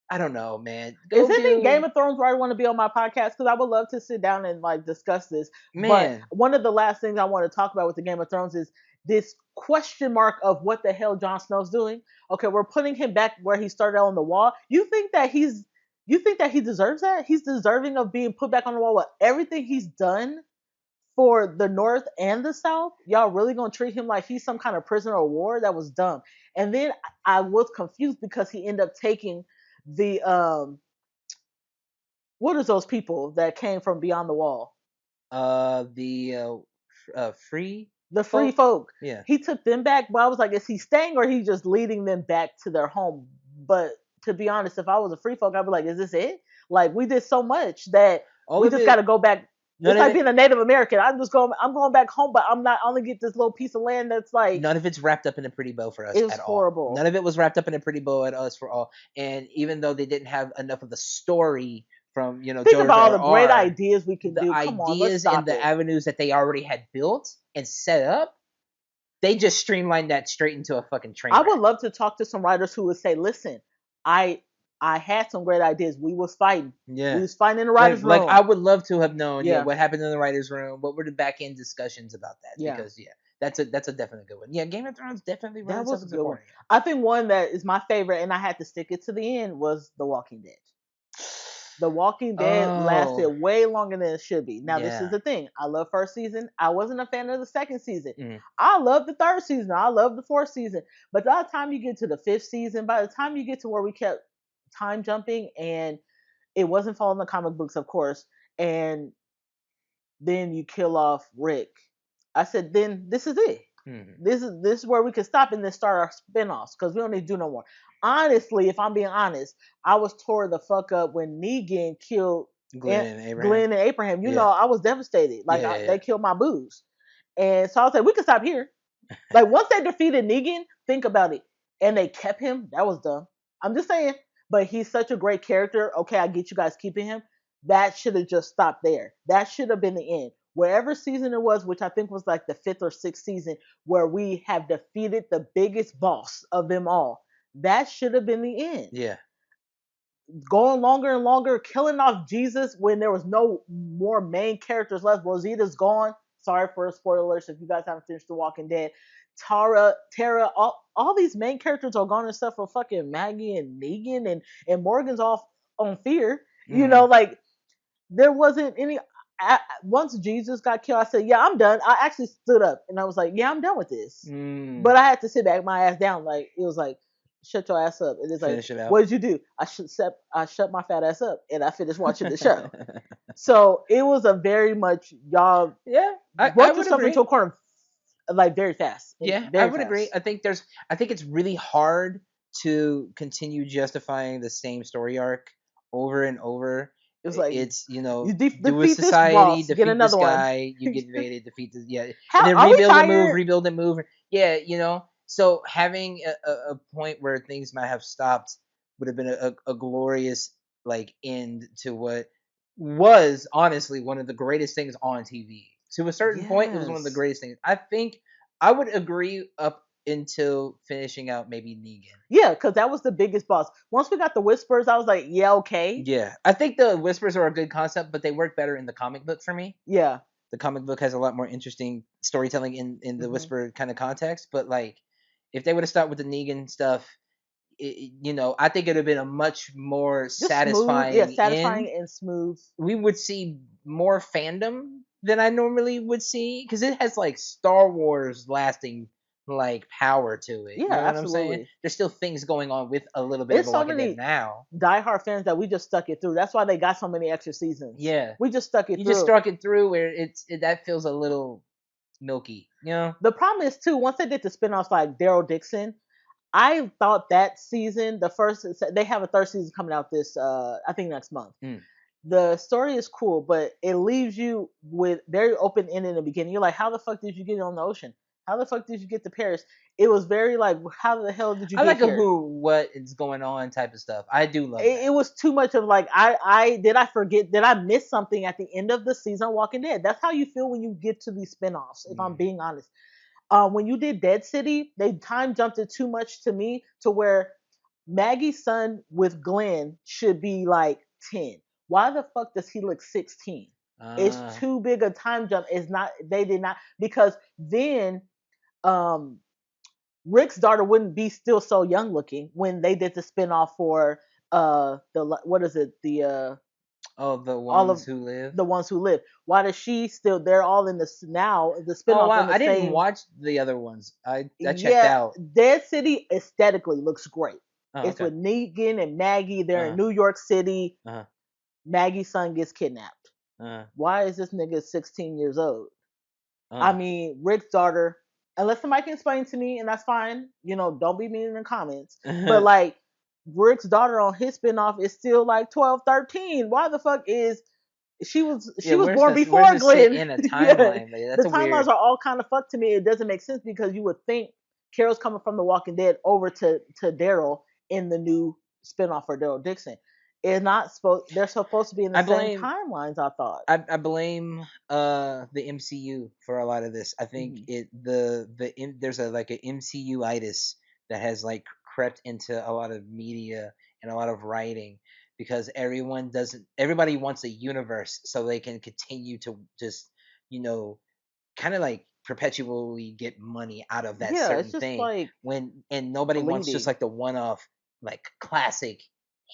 Speaker 2: I don't know, man.
Speaker 1: Is there any Game of Thrones where I want to be on my podcast? Because I would love to sit down and like discuss this.
Speaker 2: Man.
Speaker 1: But one of the last things I want to talk about with the Game of Thrones is this question mark of what the hell Jon Snow's doing. Okay, we're putting him back where he started on the wall. You think that he deserves that? He's deserving of being put back on the wall with everything he's done for the North and the South? Y'all really gonna treat him like he's some kind of prisoner of war? That was dumb. And then I was confused because he ended up taking the what is those people that came from beyond the wall?
Speaker 2: Free
Speaker 1: The free folk.
Speaker 2: Yeah.
Speaker 1: He took them back, but I was like, is he staying or he just leading them back to their home? But to be honest, if I was a free folk, I'd be like, is this it? Like we did so much that we just got to go back. It's like being a Native American. I'm going back home, but I'm not. I only get this little piece of land that's like.
Speaker 2: None of it's wrapped up in a pretty bow for us.
Speaker 1: It was
Speaker 2: at
Speaker 1: horrible.
Speaker 2: All. None of it was wrapped up in a pretty bow at us for all. And even though they didn't have enough of the story from
Speaker 1: think
Speaker 2: George
Speaker 1: about all the
Speaker 2: R.
Speaker 1: great ideas we could do.
Speaker 2: Come
Speaker 1: on, let's stop
Speaker 2: and the avenues that they already had built and set up, they just streamlined that straight into a fucking train.
Speaker 1: I would love to talk to some writers who would say, "Listen, I had some great ideas. We was fighting.
Speaker 2: Yeah.
Speaker 1: We was fighting in the writers' room.
Speaker 2: Like I would love to have known what happened in the writers' room. What were the back end discussions about that?
Speaker 1: Yeah.
Speaker 2: Because that's a definite good one. Yeah, Game of Thrones definitely runs
Speaker 1: that was a good one. I think one that is my favorite, and I had to stick it to the end, was The Walking Dead. The Walking Dead lasted
Speaker 2: Oh,
Speaker 1: way longer than it should be. Now, this is
Speaker 2: yeah.
Speaker 1: the thing. I love first season. I wasn't a fan of the second season.
Speaker 2: Mm,
Speaker 1: I love the third season. I love the fourth season. But by the time you get to the fifth season, by the time you get to where we kept time jumping and it wasn't following the comic books, of course, and then you kill off Rick. I said, then this is it.
Speaker 2: mm.
Speaker 1: This is where we can stop and then start our spinoffs because we don't need to do no more. Honestly, if I'm being honest, I was tore the fuck up when Negan killed
Speaker 2: Glenn and Abraham.
Speaker 1: Glenn and Abraham. You know,
Speaker 2: Yeah.
Speaker 1: I was devastated.
Speaker 2: Yeah, yeah,
Speaker 1: They
Speaker 2: yeah.
Speaker 1: killed my booze, and so I was like, we can stop here. Like once they defeated Negan, think about it, and they kept him. That was dumb. I'm just saying, but he's such a great character. Okay, I get you guys keeping him. That should have just stopped there. That should have been the end. Wherever season it was, which I think was like the fifth or sixth season, where we have defeated the biggest boss of them all. That should have been the end.
Speaker 2: Yeah.
Speaker 1: Going longer and longer, killing off Jesus when there was no more main characters left. Rosita's gone. Sorry for spoilers if you guys haven't finished The Walking Dead. Tara, all these main characters are gone except for fucking Maggie and Negan and Morgan's off on fear. You know,
Speaker 2: Mm,
Speaker 1: like there wasn't any. Once Jesus got killed, I said, "Yeah, I'm done." I actually stood up and I was like, "Yeah, I'm done with this."
Speaker 2: mm.
Speaker 1: But I had to sit back, my ass down. Like it was like, "Shut your ass up." It is like,
Speaker 2: Finish it out.
Speaker 1: "What did you do?" I shut my fat ass up and I finished watching the show. So it was a very much y'all
Speaker 2: Yeah, I
Speaker 1: brought
Speaker 2: would
Speaker 1: yourself into
Speaker 2: agree.
Speaker 1: a corner like very fast,
Speaker 2: Yeah, I
Speaker 1: very
Speaker 2: would agree.
Speaker 1: fast.
Speaker 2: I think it's really hard to continue justifying the same story arc over and over.
Speaker 1: It was like
Speaker 2: It's, do a
Speaker 1: defeat this
Speaker 2: society,
Speaker 1: boss, get
Speaker 2: defeat this
Speaker 1: another one.
Speaker 2: guy, you get invaded, defeat this, yeah, and
Speaker 1: How
Speaker 2: then
Speaker 1: are we tired?
Speaker 2: rebuild and move. Yeah, so having a point where things might have stopped would have been a glorious like end to what was honestly one of the greatest things on TV. To a certain point, it was one of the
Speaker 1: Yes.
Speaker 2: greatest things. I think I would agree up until finishing out maybe Negan.
Speaker 1: Yeah, because that was the biggest boss. Once we got the whispers, I was like, yeah, okay.
Speaker 2: Yeah, I think the whispers are a good concept, but they work better in the comic book for me.
Speaker 1: Yeah.
Speaker 2: The comic book has a lot more interesting storytelling in the
Speaker 1: Hmm.
Speaker 2: whisper kind of context. But like, if they would have started with the Negan stuff, I think it would have been a much more
Speaker 1: Just smooth. Yeah,
Speaker 2: satisfying end.
Speaker 1: satisfying and smooth.
Speaker 2: We would see more fandom than I normally would see because it has like Star Wars lasting like power to it.
Speaker 1: Yeah,
Speaker 2: You know what I'm saying?
Speaker 1: absolutely.
Speaker 2: There's still things going on with a little bit of
Speaker 1: It's
Speaker 2: The
Speaker 1: so
Speaker 2: Walking Dead
Speaker 1: many
Speaker 2: now.
Speaker 1: diehard fans that we just stuck it through. That's why they got so many extra seasons.
Speaker 2: Yeah,
Speaker 1: We just stuck it
Speaker 2: you just
Speaker 1: through.
Speaker 2: struck it through where that feels a little milky.
Speaker 1: The problem is too, once they did the spinoffs like Daryl Dixon, I thought that season, the first they have a third season coming out this I think next month.
Speaker 2: Mm.
Speaker 1: The story is cool, but it leaves you with very open end in the beginning. You're like, how the fuck did you get on the ocean? How the fuck did you get to Paris? It was very like, how the hell did you
Speaker 2: I
Speaker 1: get
Speaker 2: like a
Speaker 1: here?
Speaker 2: who, what is going on type of stuff. I do love
Speaker 1: It
Speaker 2: that.
Speaker 1: was too much of like, I forget, did I miss something at the end of the season of Walking Dead? That's how you feel when you get to these spinoffs, if I'm
Speaker 2: Mm.
Speaker 1: being honest. When you did Dead City, they time jumped it too much to me to where Maggie's son with Glenn should be like 10. Why the fuck does he look 16? It's
Speaker 2: Ah,
Speaker 1: too big a time jump. It's not, they did not, because then um Rick's daughter wouldn't be still so young looking when they did the spinoff for the what is it? The
Speaker 2: oh, the
Speaker 1: all
Speaker 2: ones
Speaker 1: of
Speaker 2: who live.
Speaker 1: the ones who live. Why does she still, they're all in this now, the
Speaker 2: Oh
Speaker 1: spinoff in
Speaker 2: wow,
Speaker 1: the
Speaker 2: I didn't
Speaker 1: same.
Speaker 2: watch the other ones. I checked
Speaker 1: Yeah,
Speaker 2: out.
Speaker 1: Dead City aesthetically looks great.
Speaker 2: Oh
Speaker 1: It's
Speaker 2: okay.
Speaker 1: with Negan and Maggie. They're in
Speaker 2: Uh
Speaker 1: New York City.
Speaker 2: uh
Speaker 1: Maggie's son gets kidnapped.
Speaker 2: uh
Speaker 1: Why is this nigga 16 years old? I
Speaker 2: uh.
Speaker 1: mean, Rick's daughter, unless somebody can explain to me, and that's fine, don't be mean in the comments. But like, Rick's daughter on his spinoff is still like 12, 13. Why the fuck is
Speaker 2: Yeah,
Speaker 1: she was born
Speaker 2: where's
Speaker 1: before
Speaker 2: this sit
Speaker 1: Glenn?
Speaker 2: in a
Speaker 1: Yeah,
Speaker 2: timeline? Like,
Speaker 1: the
Speaker 2: that's a
Speaker 1: timelines
Speaker 2: weird.
Speaker 1: are all kind of fucked to me. It doesn't make sense because you would think Carol's coming from The Walking Dead over to Daryl in the new spinoff for Daryl Dixon. It's not supposed. They're supposed to be in the
Speaker 2: I
Speaker 1: same
Speaker 2: blame
Speaker 1: timelines. I thought.
Speaker 2: I blame the MCU for a lot of this. I think
Speaker 1: Hmm.
Speaker 2: there's a like an MCU itis that has like crept into a lot of media and a lot of writing because everybody wants a universe so they can continue to just you know kind of like perpetually get money out of that
Speaker 1: Yeah, it's
Speaker 2: certain
Speaker 1: just
Speaker 2: thing
Speaker 1: like
Speaker 2: when and nobody wants just
Speaker 1: bleeding.
Speaker 2: like the one off like classic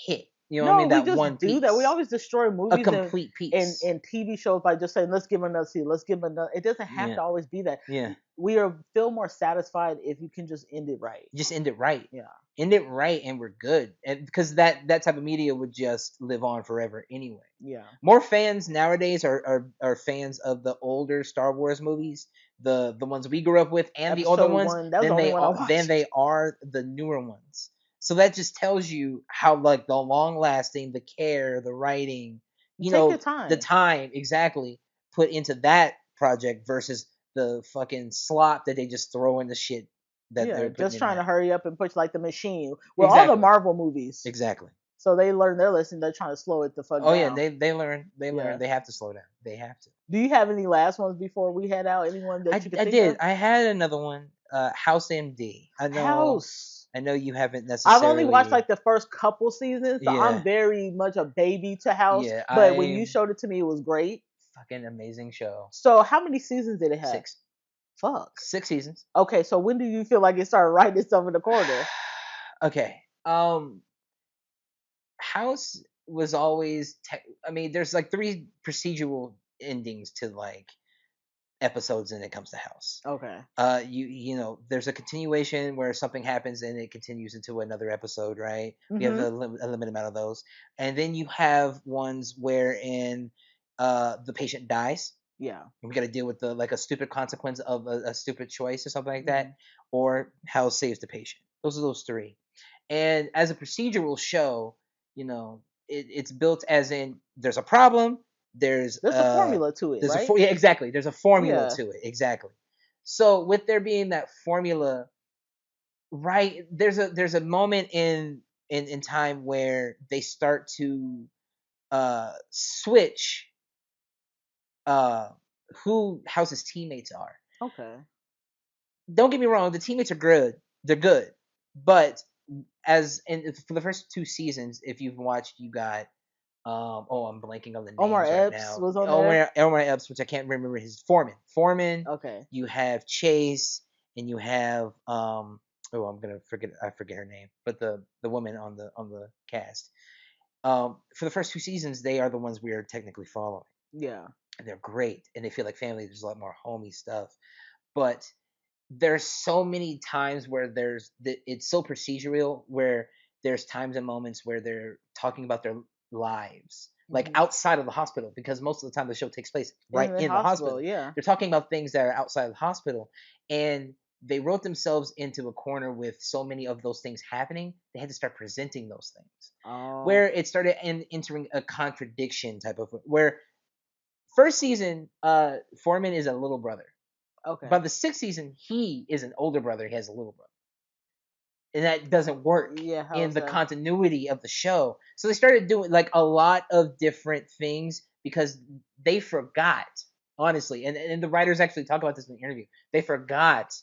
Speaker 2: hit. You know what I
Speaker 1: No,
Speaker 2: mean?
Speaker 1: we
Speaker 2: That
Speaker 1: just
Speaker 2: one
Speaker 1: do that. We
Speaker 2: piece,
Speaker 1: always destroy
Speaker 2: a
Speaker 1: movies
Speaker 2: complete piece.
Speaker 1: and TV shows by just saying, let's give them another season, let's give them another. It doesn't have
Speaker 2: Yeah,
Speaker 1: to always be that.
Speaker 2: yeah.
Speaker 1: We are feel more satisfied if you can just end it right.
Speaker 2: Just end it right.
Speaker 1: Yeah.
Speaker 2: End it right, and we're good. And because that type of media would just live on forever anyway.
Speaker 1: Yeah.
Speaker 2: More fans nowadays are fans of the older Star Wars movies, the ones we grew up with, and the older
Speaker 1: Episode
Speaker 2: ones,
Speaker 1: one, that was the only one I
Speaker 2: than
Speaker 1: watched.
Speaker 2: they are the newer ones. So that just tells you how like the long lasting, the care, the writing,
Speaker 1: Take your
Speaker 2: the
Speaker 1: time.
Speaker 2: time exactly put into that project versus the fucking slop that they just throw in the shit that
Speaker 1: Yeah,
Speaker 2: they're putting
Speaker 1: just
Speaker 2: in
Speaker 1: trying to
Speaker 2: now.
Speaker 1: hurry up and push like the machine. Well, all the
Speaker 2: Exactly.
Speaker 1: Marvel movies.
Speaker 2: Exactly.
Speaker 1: So they learn their lesson. They're trying to slow it the fuck
Speaker 2: Oh yeah,
Speaker 1: down.
Speaker 2: they learn. They learn.
Speaker 1: Yeah.
Speaker 2: They have to slow down. They have to.
Speaker 1: Do you have any last ones before we head out? Anyone that you could
Speaker 2: I
Speaker 1: think
Speaker 2: did.
Speaker 1: of?
Speaker 2: I had another one. House MD.
Speaker 1: House.
Speaker 2: I know you haven't
Speaker 1: I've only watched
Speaker 2: necessarily.
Speaker 1: like the first couple seasons, so I'm
Speaker 2: Yeah.
Speaker 1: very much a baby to House.
Speaker 2: Yeah.
Speaker 1: But when you
Speaker 2: I
Speaker 1: showed it to me, it was great.
Speaker 2: fucking amazing show.
Speaker 1: So how many seasons did it have?
Speaker 2: Six.
Speaker 1: Fuck.
Speaker 2: 6 seasons.
Speaker 1: Okay, so when do you feel like it started writing itself in the corner?
Speaker 2: Okay. House was always. I mean, there's like three procedural endings to like episodes when it comes to House.
Speaker 1: Okay.
Speaker 2: There's a continuation where something happens and it continues into another episode, right? We have
Speaker 1: Mm-hmm.
Speaker 2: a limited amount of those, and then you have ones wherein the patient dies,
Speaker 1: Yeah.
Speaker 2: and we got to deal with the like a stupid consequence of a stupid choice or something like
Speaker 1: Mm-hmm.
Speaker 2: that, or House saves the patient. Those are those three. And as a procedural show, it's built as in there's a problem, there's
Speaker 1: There's a formula to it, right?
Speaker 2: yeah, exactly, there's a formula
Speaker 1: Yeah.
Speaker 2: to it, exactly. So with there being that formula, right, there's a moment in time where they start to switch uh who House's teammates are.
Speaker 1: Okay.
Speaker 2: Don't get me wrong, the teammates are good. They're good. But as in for the first 2 seasons, if you've watched, you got I'm blanking on the
Speaker 1: Omar
Speaker 2: names right
Speaker 1: Epps
Speaker 2: now.
Speaker 1: was on there.
Speaker 2: Elmer Epps, which I can't remember his Foreman. Foreman,
Speaker 1: Okay.
Speaker 2: you have Chase, and you have I'm gonna forget I forget her name, but the woman on the cast. For the first 2 seasons, they are the ones we are technically following.
Speaker 1: Yeah.
Speaker 2: And they're great, and they feel like family. There's a lot more homey stuff, but there's so many times where it's so procedural where there's times and moments where they're talking about their lives like
Speaker 1: Mm-hmm.
Speaker 2: outside of the hospital, because most of the time the show takes place
Speaker 1: In
Speaker 2: right
Speaker 1: the
Speaker 2: in the
Speaker 1: hospital,
Speaker 2: hospital.
Speaker 1: yeah.
Speaker 2: They're talking about things that are outside of the hospital, and they wrote themselves into a corner with so many of those things happening. They had to start presenting those things
Speaker 1: Oh.
Speaker 2: where it started entering a contradiction type of where first season Foreman is a little brother.
Speaker 1: Okay.
Speaker 2: By the sixth season, he is an older brother. He has a little brother, and that doesn't work
Speaker 1: Yeah. How
Speaker 2: in
Speaker 1: is
Speaker 2: the
Speaker 1: that?
Speaker 2: continuity of the show. So they started doing like a lot of different things because they forgot, honestly, and the writers actually talk about this in the interview. They forgot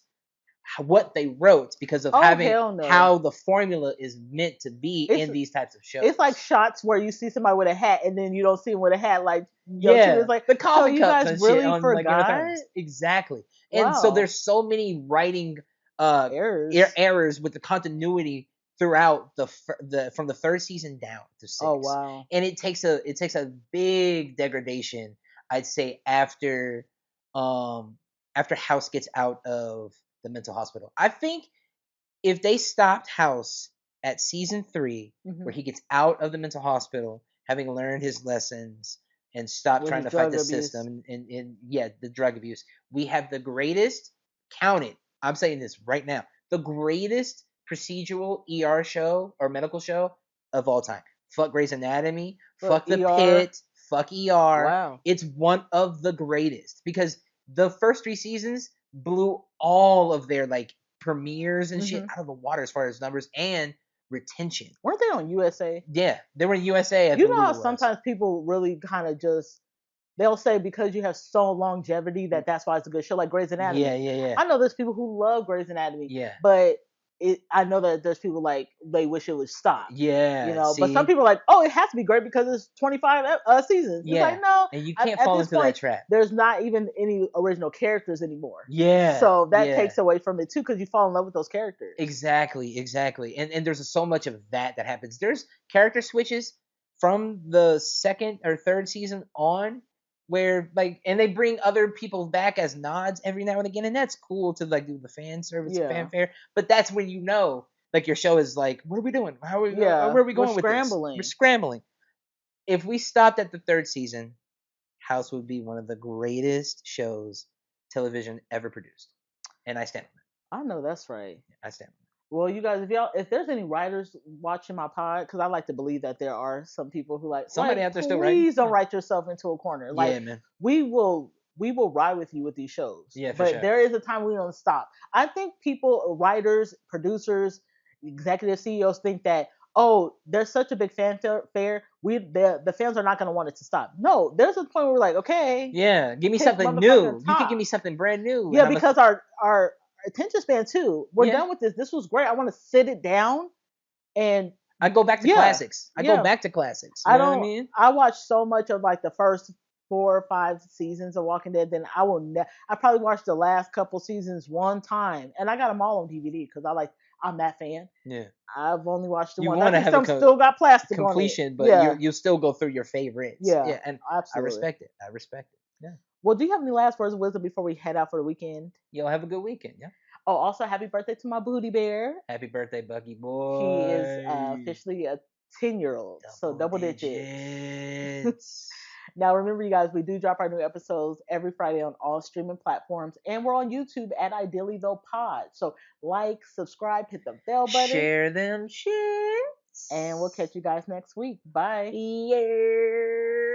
Speaker 2: what they wrote because of
Speaker 1: Oh
Speaker 2: having
Speaker 1: hell no.
Speaker 2: how the formula is meant to be
Speaker 1: It's
Speaker 2: in these types of
Speaker 1: it's like
Speaker 2: shows.
Speaker 1: shots where you see somebody with a hat and then you don't see him with a hat. Like too.
Speaker 2: Yeah,
Speaker 1: It's like,
Speaker 2: the
Speaker 1: so
Speaker 2: coffee
Speaker 1: you
Speaker 2: cups
Speaker 1: guys
Speaker 2: and shit
Speaker 1: really
Speaker 2: on like Game of
Speaker 1: forgot?
Speaker 2: Thrones. Exactly. And so
Speaker 1: Wow.
Speaker 2: there's so many writing uh
Speaker 1: Errors.
Speaker 2: errors with the continuity throughout the from the third season down to
Speaker 1: Oh
Speaker 2: six.
Speaker 1: wow.
Speaker 2: And it takes a big degradation, I'd say, um after House gets out of the mental hospital. I think if they stopped House at season 3,
Speaker 1: Hmm.
Speaker 2: where he gets out of the mental hospital, having learned his lessons and stopped
Speaker 1: With
Speaker 2: trying
Speaker 1: his
Speaker 2: to fight
Speaker 1: drug
Speaker 2: the
Speaker 1: abuse.
Speaker 2: system and yeah, the drug abuse, we have the greatest, count it, I'm saying this right now, the greatest procedural ER show or medical show of all time. Fuck Grey's Anatomy,
Speaker 1: But
Speaker 2: fuck The
Speaker 1: ER.
Speaker 2: Pit, fuck ER.
Speaker 1: Wow.
Speaker 2: It's one of the greatest because the first 3 seasons blew all of their like premieres and shit
Speaker 1: Hmm.
Speaker 2: out of the water as far as numbers and retention.
Speaker 1: Weren't they on USA?
Speaker 2: Yeah, they were in USA, I
Speaker 1: You know
Speaker 2: believe
Speaker 1: how
Speaker 2: it was.
Speaker 1: sometimes people really kind of just they'll say because you have so longevity that's why it's a good show, like Grey's
Speaker 2: Yeah,
Speaker 1: Anatomy.
Speaker 2: yeah, yeah,
Speaker 1: I know there's people who love Grey's Anatomy,
Speaker 2: yeah.
Speaker 1: but I know that there's people like they wish it would stop,
Speaker 2: Yeah,
Speaker 1: but some
Speaker 2: see,
Speaker 1: people are like, oh, it has to be great because it's 25 seasons. It's like,
Speaker 2: yeah,
Speaker 1: no,
Speaker 2: and you can't
Speaker 1: at
Speaker 2: fall
Speaker 1: this
Speaker 2: into that
Speaker 1: point,
Speaker 2: trap.
Speaker 1: there's not even any original characters anymore.
Speaker 2: Yeah,
Speaker 1: So that
Speaker 2: yeah.
Speaker 1: takes away from it too because you fall in love with those characters.
Speaker 2: Exactly, exactly. And there's so much of that happens. There's character switches from the second or third season on where like and they bring other people back as nods every now and again and that's cool to like do the fan service and
Speaker 1: Yeah.
Speaker 2: fanfare, but that's when you know like your show is like what are we doing? How are we
Speaker 1: Yeah.
Speaker 2: where are we
Speaker 1: We're
Speaker 2: going with this? We're
Speaker 1: scrambling.
Speaker 2: scrambling. If we stopped at the third season, House would be one of the greatest shows television ever produced. And I stand on
Speaker 1: I know that's right.
Speaker 2: it. I stand on
Speaker 1: Well, you guys, if there's any writers watching my pod, because I like to believe that there are some people who
Speaker 2: it. Somebody out there still writing?
Speaker 1: please don't
Speaker 2: Yeah.
Speaker 1: write yourself into a corner. Like
Speaker 2: Yeah, man.
Speaker 1: we will ride with you with these shows,
Speaker 2: Yeah, for
Speaker 1: but
Speaker 2: sure.
Speaker 1: there is a time we don't stop. I think people, writers, producers, executive CEOs think that there's such a big fanfare, the fans are not going to want it to stop. No, there's a point where we're like, okay,
Speaker 2: Yeah, give me
Speaker 1: pick
Speaker 2: something
Speaker 1: motherfucking
Speaker 2: new. You could give
Speaker 1: top.
Speaker 2: me something brand new, and
Speaker 1: Yeah,
Speaker 2: I'm a
Speaker 1: because our attention span too. We're
Speaker 2: yeah.
Speaker 1: done with this. This was great. I want to sit it down and
Speaker 2: I go back to
Speaker 1: yeah,
Speaker 2: classics. I go
Speaker 1: yeah.
Speaker 2: back to classics. You
Speaker 1: I
Speaker 2: know what I
Speaker 1: don't.
Speaker 2: mean?
Speaker 1: I watched so much of like the first 4 or 5 seasons of Walking Dead. Then I will. I probably watched the last couple seasons one time, and I got them all on DVD because I'm that fan.
Speaker 2: Yeah.
Speaker 1: I've only watched the
Speaker 2: You
Speaker 1: ones. I
Speaker 2: want to
Speaker 1: think
Speaker 2: have a
Speaker 1: some still got plastic on it.
Speaker 2: completion, but
Speaker 1: Yeah,
Speaker 2: you still go through your favorites.
Speaker 1: yeah,
Speaker 2: Yeah, and I
Speaker 1: absolutely.
Speaker 2: respect it. I respect it. Yeah.
Speaker 1: Well, do you have any last words of wisdom before we head out for the weekend?
Speaker 2: Yo, have a good weekend. Yeah.
Speaker 1: Oh, also happy birthday to my booty bear.
Speaker 2: Happy birthday, Bucky
Speaker 1: He is
Speaker 2: boy.
Speaker 1: officially a 10-year-old, so
Speaker 2: Double
Speaker 1: double digits.
Speaker 2: digits.
Speaker 1: Now, remember, you guys, we do drop our new episodes every Friday on all streaming platforms, and we're on YouTube at Ideally Though Pod. So, like, subscribe, hit the bell button,
Speaker 2: Share them shits.
Speaker 1: and we'll catch you guys next week. Bye.
Speaker 2: Yeah.